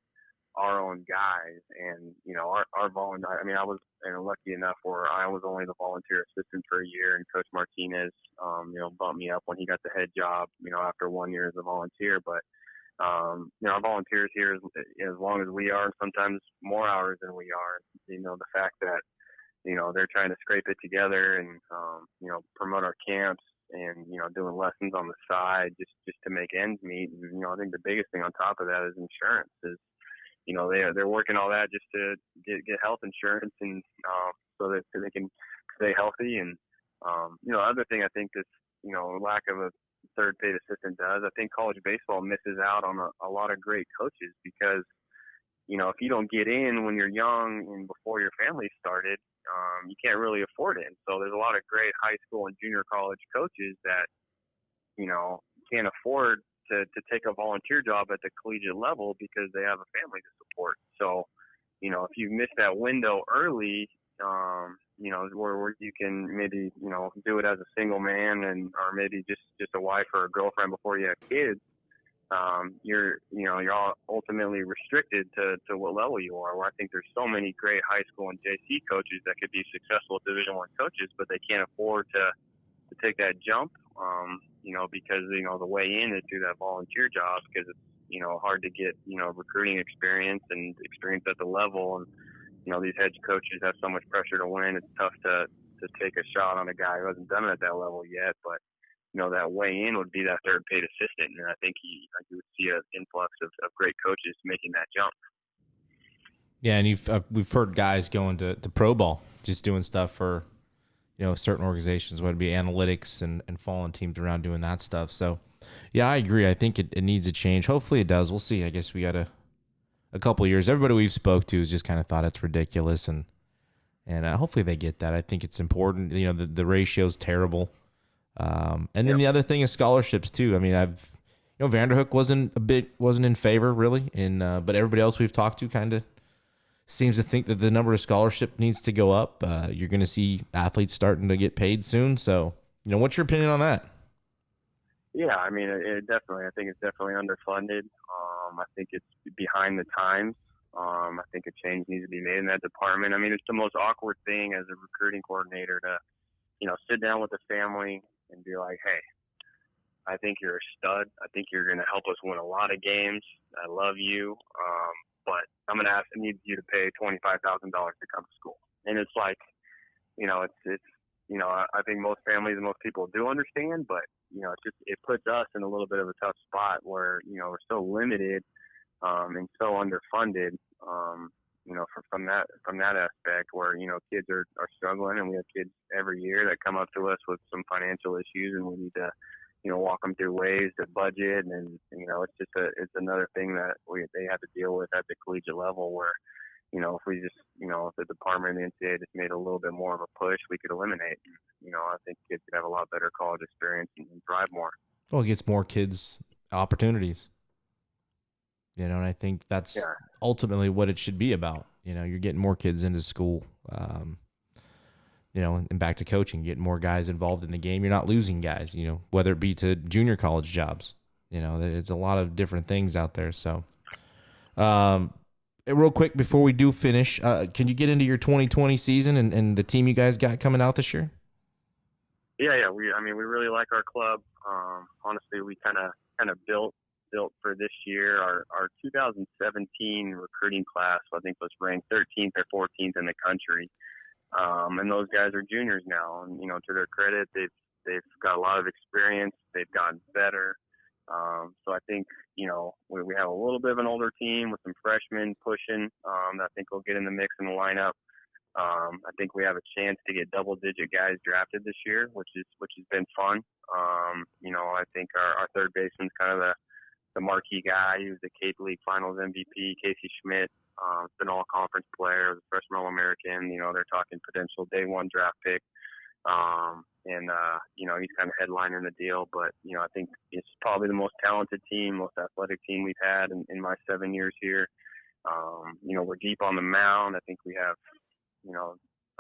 C: our own guys. And, our volunteer, I was lucky enough where I was only the volunteer assistant for a year, and Coach Martinez, bumped me up when he got the head job, after 1 year as a volunteer. But, our volunteers here, as long as we are, sometimes more hours than we are. The fact that, they're trying to scrape it together and, promote our camps and, doing lessons on the side just to make ends meet. And, I think the biggest thing on top of that is insurance. They're working all that just to get health insurance, and so that they can stay healthy. And, other thing I think this, lack of a third paid assistant does, I think college baseball misses out on a lot of great coaches, because, if you don't get in when you're young and before your family started, you can't really afford it. And so there's a lot of great high school and junior college coaches that, can't afford to take a volunteer job at the collegiate level because they have a family to support. So, if you miss that window early, where you can maybe, do it as a single man or maybe just a wife or a girlfriend before you have kids, you're all ultimately restricted to what level you are. Where I think there's so many great high school and JC coaches that could be successful Division I coaches, but they can't afford to take that jump, because, the way in is through that volunteer job because it's, hard to get, recruiting experience and experience at the level. And, these head coaches have so much pressure to win. It's tough to take a shot on a guy who hasn't done it at that level yet. But, that way in would be that third paid assistant. And I think you would see an influx of great coaches making that jump.
B: Yeah, and we've heard guys going to pro ball, just doing stuff for, certain organizations, whether it be analytics and following teams around doing that stuff. So, yeah, I agree. I think it needs to change. Hopefully it does. We'll see. I guess we got a couple of years. Everybody we've spoke to has just kind of thought it's ridiculous, and hopefully they get that. I think it's important. The ratio's terrible. And then the other thing is scholarships too. I mean, Vanderhook wasn't in favor really, but everybody else we've talked to kind of seems to think that the number of scholarship needs to go up. You're going to see athletes starting to get paid soon. So, what's your opinion on that?
C: Yeah, I mean, it definitely. I think it's definitely underfunded. I think it's behind the times. I think a change needs to be made in that department. I mean, it's the most awkward thing as a recruiting coordinator to, sit down with the family and be like, hey, I think you're a stud. I think you're going to help us win a lot of games. I love you. But I'm going to need you to pay $25,000 to come to school. And it's like, I think most families and most people do understand, but, it puts us in a little bit of a tough spot where, we're so limited and so underfunded, from that aspect where, kids are struggling, and we have kids every year that come up to us with some financial issues, and we need to, walk them through ways to budget. And, it's another thing that they have to deal with at the collegiate level where, if we just, if the department and the NCAA just made a little bit more of a push, we could eliminate. I think kids could have a lot better college experience and thrive more.
B: Well, it gets more kids opportunities. And I think that's ultimately what it should be about. You're getting more kids into school, and back to coaching, getting more guys involved in the game. You're not losing guys, whether it be to junior college jobs. There's a lot of different things out there. So, real quick before we do finish, can you get into your 2020 season and the team you guys got coming out this year?
C: Yeah. We really like our club. Honestly, we kind of built for this year. Our 2017 recruiting class, I think, was ranked 13th or 14th in the country. And those guys are juniors now. And, to their credit, they've got a lot of experience. They've gotten better. So I think, we have a little bit of an older team with some freshmen pushing. I think we'll get in the mix in the lineup. I think we have a chance to get double-digit guys drafted this year, which has been fun. I think our third baseman's kind of the marquee guy. He was the Cape League Finals MVP, Casey Schmidt. Been all-conference player, was a freshman All-American. They're talking potential day one draft pick. He's kind of headlining the deal. But, I think it's probably the most talented team, most athletic team we've had in my 7 years here. We're deep on the mound. I think we have,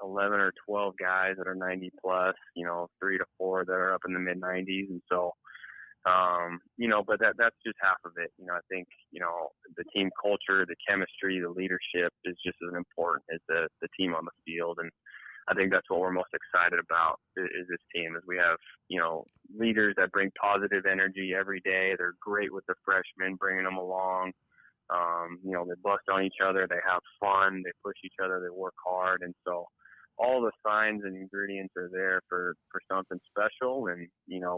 C: 11 or 12 guys that are 90 plus, 3 to 4 that are up in the mid 90s. And so, but that's just half of it. I think, the team culture, the chemistry, the leadership is just as important as the team on the field. And I think that's what we're most excited about is this team, is we have, leaders that bring positive energy every day. They're great with the freshmen, bringing them along. They bust on each other. They have fun. They push each other. They work hard. And so all the signs and ingredients are there for something special. And,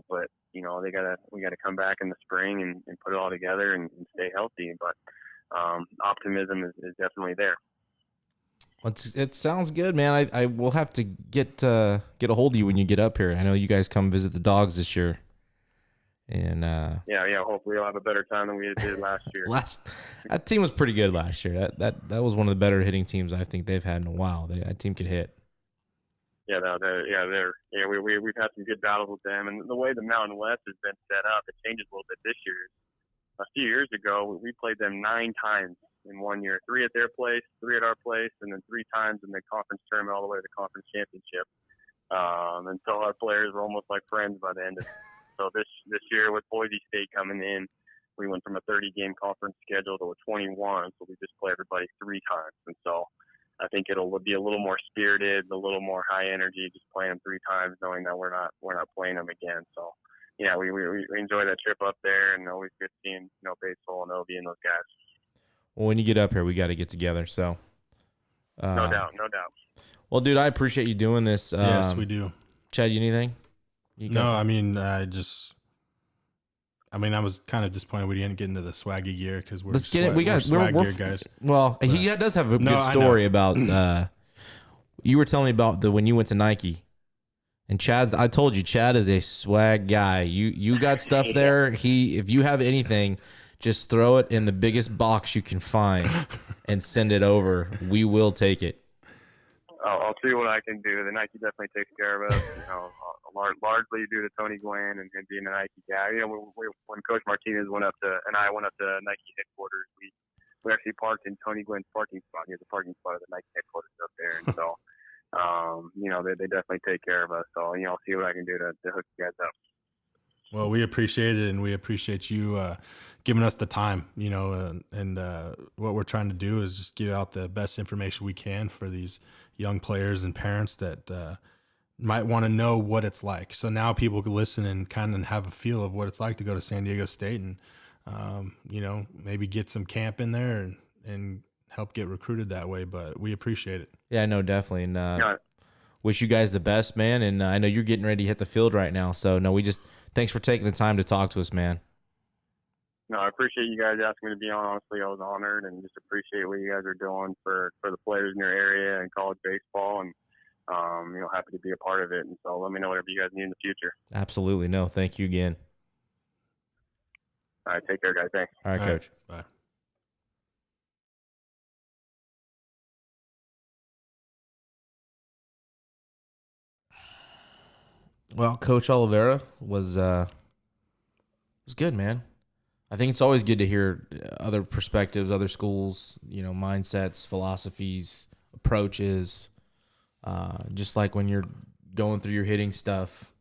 C: but, we gotta come back in the spring and put it all together and stay healthy. But optimism is definitely there.
B: It sounds good, man. I will have to get a hold of you when you get up here. I know you guys come visit the dogs this year. And
C: yeah. Hopefully, we'll have a better time than we did last year.
B: That team was pretty good last year. That was one of the better hitting teams I think they've had in a while. That team could hit.
C: We've had some good battles with them, and the way the Mountain West has been set up, it changes a little bit this year. A few years ago, we played them 9 times in 1 year, 3 at their place, 3 at our place, and then 3 times in the conference tournament all the way to the conference championship. And so our players were almost like friends by the end of it. So this year with Boise State coming in, we went from a 30-game conference schedule to a 21, so we just play everybody 3 times. And so I think it'll be a little more spirited, a little more high energy, just playing them 3 times, knowing that we're not playing them again. So yeah, we enjoy that trip up there, and always good seeing Batesville and Obi and those guys.
B: Well, when you get up here, we got to get together. So
C: no doubt.
B: Well, dude, I appreciate you doing this.
D: Yes, we do.
B: Chad, anything?
D: I was kind of disappointed we didn't get into the swaggy gear because we're swag gear guys.
B: Well, he does have a good story about. You were telling me about when you went to Nike, and I told you, Chad is a swag guy. You got stuff there. If you have anything, just throw it in the biggest box you can find and send it over. We will take it.
C: I'll see what I can do. The Nike definitely takes care of us. Largely due to Tony Gwynn and being a Nike guy. When Coach Martinez went up to Nike headquarters, we actually parked in Tony Gwynn's parking spot. He has a parking spot at the Nike headquarters up there, and so they definitely take care of us. So I'll see what I can do to hook you guys up.
D: Well, we appreciate it, and we appreciate you giving us the time. And what we're trying to do is just give out the best information we can for these young players and parents that might want to know what it's like. So now people can listen and kind of have a feel of what it's like to go to San Diego State and, maybe get some camp in there and help get recruited that way. But we appreciate it.
B: Yeah, no, definitely. And wish you guys the best, man. And I know you're getting ready to hit the field right now. So, no, thanks for taking the time to talk to us, man.
C: No, I appreciate you guys asking me to be on. Honestly, I was honored, and just appreciate what you guys are doing for the players in your area and college baseball, and happy to be a part of it. And so let me know whatever you guys need in the future.
B: Absolutely. No, thank you again.
C: All right, take care, guys. Thanks.
B: All right, Coach.
D: Bye.
B: Well, Coach Oliveira was good, man. I think it's always good to hear other perspectives, other schools, mindsets, philosophies, approaches. Just like when you're going through your hitting stuff,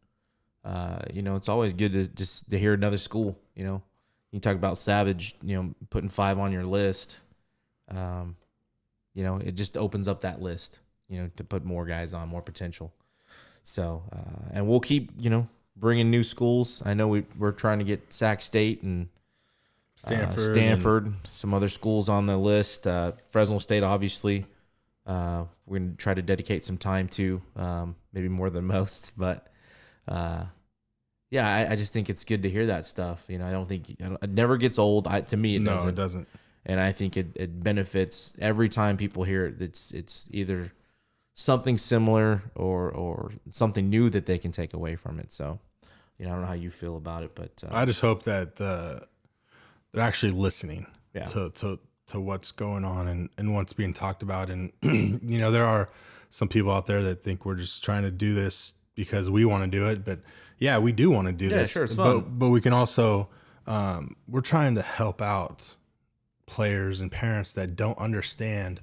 B: it's always good to hear another school. You talk about Savage, putting 5 on your list. It just opens up that list, to put more guys on, more potential. So, and we'll keep, bringing new schools. I know we're trying to get Sac State and Stanford, some other schools on the list. Fresno State, obviously. We're going to try to dedicate some time to, maybe more than most. But, I just think it's good to hear that stuff. I don't think it never gets old. To me, it doesn't.
D: No, it doesn't.
B: And I think it benefits every time people hear it. It's either something similar or something new that they can take away from it. So, I don't know how you feel about it, but
D: I just hope that they're actually listening to what's going on and what's being talked about. And, there are some people out there that think we're just trying to do this because we want to do it. But, yeah, we do want to do this.
B: Sure, it's fun.
D: But we can also we're trying to help out players and parents that don't understand,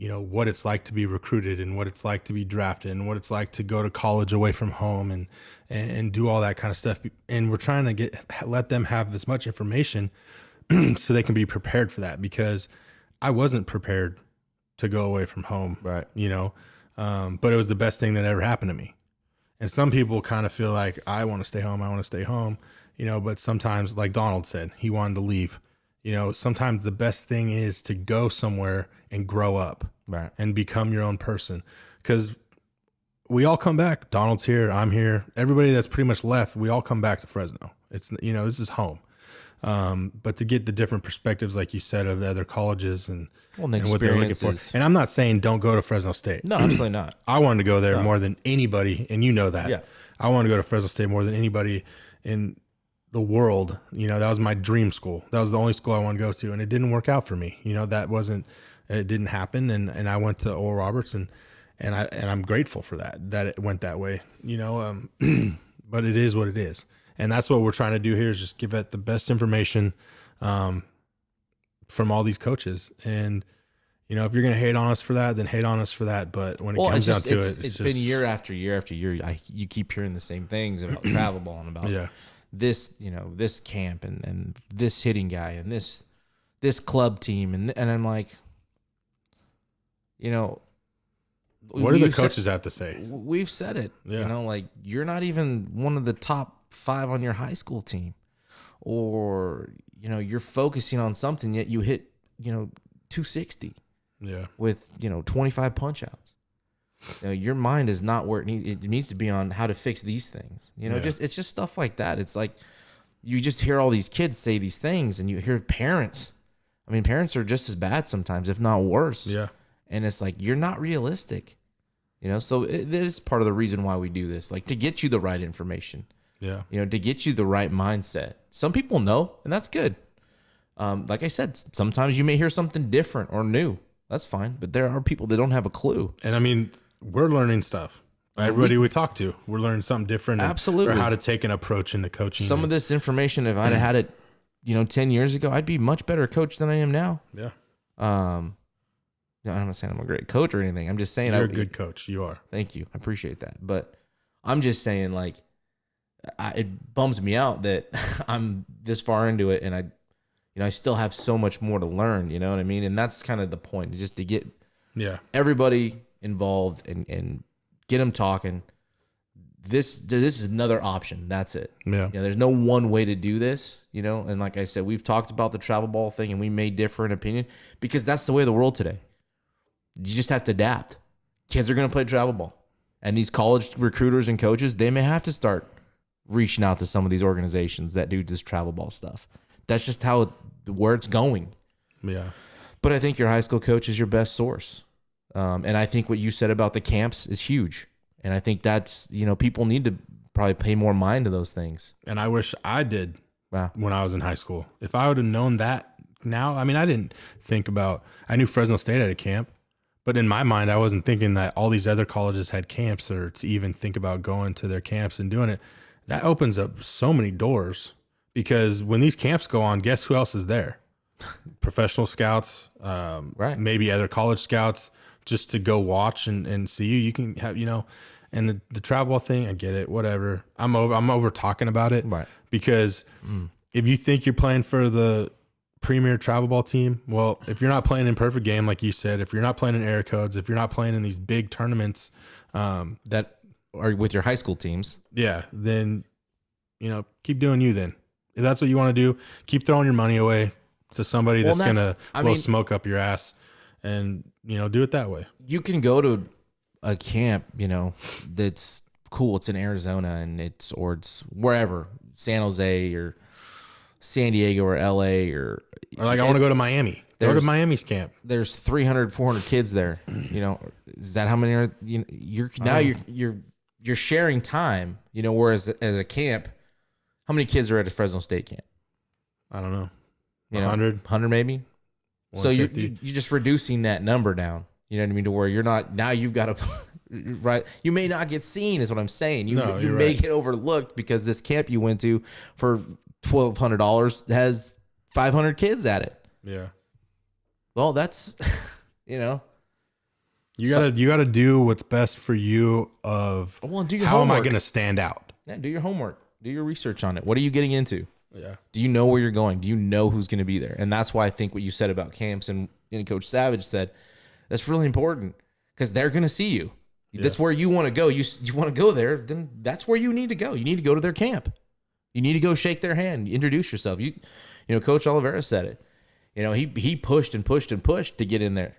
D: what it's like to be recruited and what it's like to be drafted and what it's like to go to college away from home and do all that kind of stuff. And we're trying to let them have as much information so they can be prepared for that, because I wasn't prepared to go away from home.
B: Right.
D: But it was the best thing that ever happened to me. And some people kind of feel like I want to stay home, but sometimes, like Donald said, he wanted to leave. Sometimes the best thing is to go somewhere and grow up,
B: right,
D: and become your own person. Because we all come back. Donald's here. I'm here. Everybody that's pretty much left, we all come back to Fresno. It's, this is home. But to get the different perspectives, like you said, of the other colleges and what they're looking for. And I'm not saying don't go to Fresno State.
B: No, absolutely not.
D: I wanted to go there more than anybody, and you know that.
B: Yeah.
D: I wanted to go to Fresno State more than anybody in the world. That was my dream school. That was the only school I wanted to go to, and it didn't work out for me. It didn't happen, and I went to Oral Roberts, and And I'm grateful for that it went that way, you know, but it is what it is. And that's what we're trying to do here, is just give it the best information from all these coaches. And, you know, if you're going to hate on us for that, then hate on us for that. But when it comes down to it,
B: it's been year after year after year. You keep hearing the same things about travel ball and about this, you know, this camp and this hitting guy and this club team. And I'm like, you know,
D: what do the coaches have to say?
B: We've said it,
D: you
B: know, like, you're not even one of the top 5 on your high school team, or, you know, you're focusing on something yet you hit, you know, 260 with, you know, 25 punch outs. You know, your mind is not where it needs to be on how to fix these things. You know, it's just stuff like that. It's like you just hear all these kids say these things, and you hear parents. I mean, parents are just as bad sometimes, if not worse.
D: Yeah.
B: And it's like, you're not realistic. You know, so it is part of the reason why we do this, like, to get you the right information.
D: Yeah.
B: You know, to get you the right mindset. Some people know, and that's good. Like I said, sometimes you may hear something different or new. That's fine. But there are people that don't have a clue.
D: And I mean, we're learning stuff. Everybody we talk to, we're learning something different.
B: Absolutely.
D: Or how to take an approach into coaching.
B: Some of this information, if I'd had it, you know, 10 years ago, I'd be much better coach than I am now.
D: Yeah.
B: I'm not saying I'm a great coach or anything. I'm just saying
D: you're a good coach. You are.
B: Thank you. I appreciate that. But I'm just saying, like, it bums me out that I'm this far into it, and I still have so much more to learn. You know what I mean? And that's kind of the point, just to get everybody involved and get them talking. This is another option. That's it.
D: Yeah.
B: You know, there's no one way to do this, you know? And like I said, we've talked about the travel ball thing, and we may differ in opinion because that's the way of the world today. You just have to adapt. Kids are going to play travel ball. And these college recruiters and coaches, they may have to start reaching out to some of these organizations that do this travel ball stuff. That's just where it's going.
D: Yeah.
B: But I think your high school coach is your best source. And I think what you said about the camps is huge. And I think that's, you know, people need to probably pay more mind to those things.
D: And I wish I did when I was in high school. If I would have known that now, I mean, I knew Fresno State had a camp, but in my mind, I wasn't thinking that all these other colleges had camps, or to even think about going to their camps and doing it. That opens up so many doors, because when these camps go on, guess who else is there? Professional scouts, maybe other college scouts, just to go watch and see you. You can have, you know, and the travel thing, I get it, whatever. I'm over talking about it,
B: right?
D: Because if you think you're playing for the premier travel ball team, well, if you're not playing in perfect game, like you said, if you're not playing in air codes, if you're not playing in these big tournaments
B: that are with your high school teams,
D: then, you know, keep doing you. Then if that's what you want to do, keep throwing your money away to somebody that's gonna blow smoke up your ass, and, you know, do it that way.
B: You can go to a camp, you know, that's cool. It's in Arizona, and it's wherever, San Jose or San Diego or LA or
D: like, I want to go to Miami. Go to Miami's camp.
B: There's 300, 400 kids there. You know, is that how many are, you know, you're sharing time, you know, whereas as a camp, how many kids are at a Fresno State camp?
D: I don't know.
B: You know, 100 maybe. So you're just reducing that number down. You know what I mean? To where you're not, now you've got to, right? You may not get seen, is what I'm saying. You may get overlooked because this camp you went to for $1,200 has 500 kids at it.
D: Yeah.
B: Well, that's, you know.
D: You gotta do what's best for you. Do your how homework. Am I going to stand out?
B: Yeah, do your homework. Do your research on it. What are you getting into?
D: Yeah.
B: Do you know where you're going? Do you know who's going to be there? And that's why I think what you said about camps and Coach Savage said, that's really important, because they're going to see you. Yeah. That's where you want to go. You want to go there, then that's where you need to go. You need to go to their camp. You need to go shake their hand, introduce yourself. You know, Coach Oliveira said it. You know, he pushed and pushed and pushed to get in there.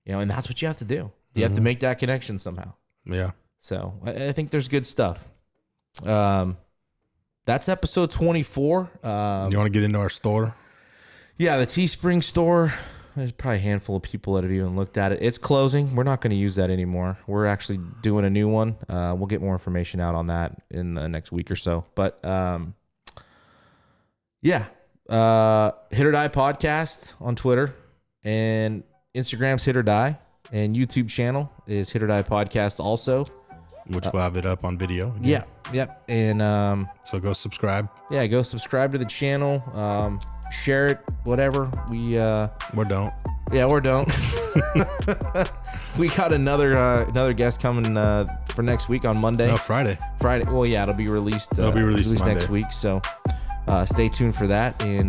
B: You know, and that's what you have to do. You have to make that connection somehow.
D: Yeah.
B: So I think there's good stuff. That's episode 24.
D: You want to get into our store?
B: Yeah, the Teespring store. There's probably a handful of people that have even looked at it. It's closing. We're not going to use that anymore. We're actually doing a new one. We'll get more information out on that in the next week or so. But yeah, Hit.OR.DIE podcast on Twitter, and Instagram's Hit.OR.DIE. And YouTube channel is HIT.OR.DIE Podcast also.
D: Which we'll have it up on video. Again.
B: Yeah. Yep. And
D: so go subscribe.
B: Yeah, go subscribe to the channel. Share it, whatever.
D: Or don't.
B: Yeah, or don't. We got another guest coming for next week on Monday.
D: No, Friday.
B: Well, yeah, it'll be released.
D: It'll be released
B: next week. So stay tuned for that. And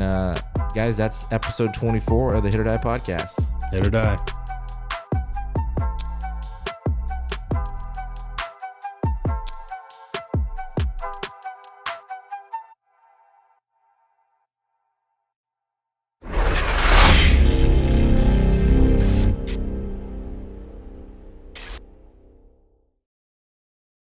B: guys, that's episode 24 of the HIT.OR.DIE podcast.
D: HIT.OR.DIE.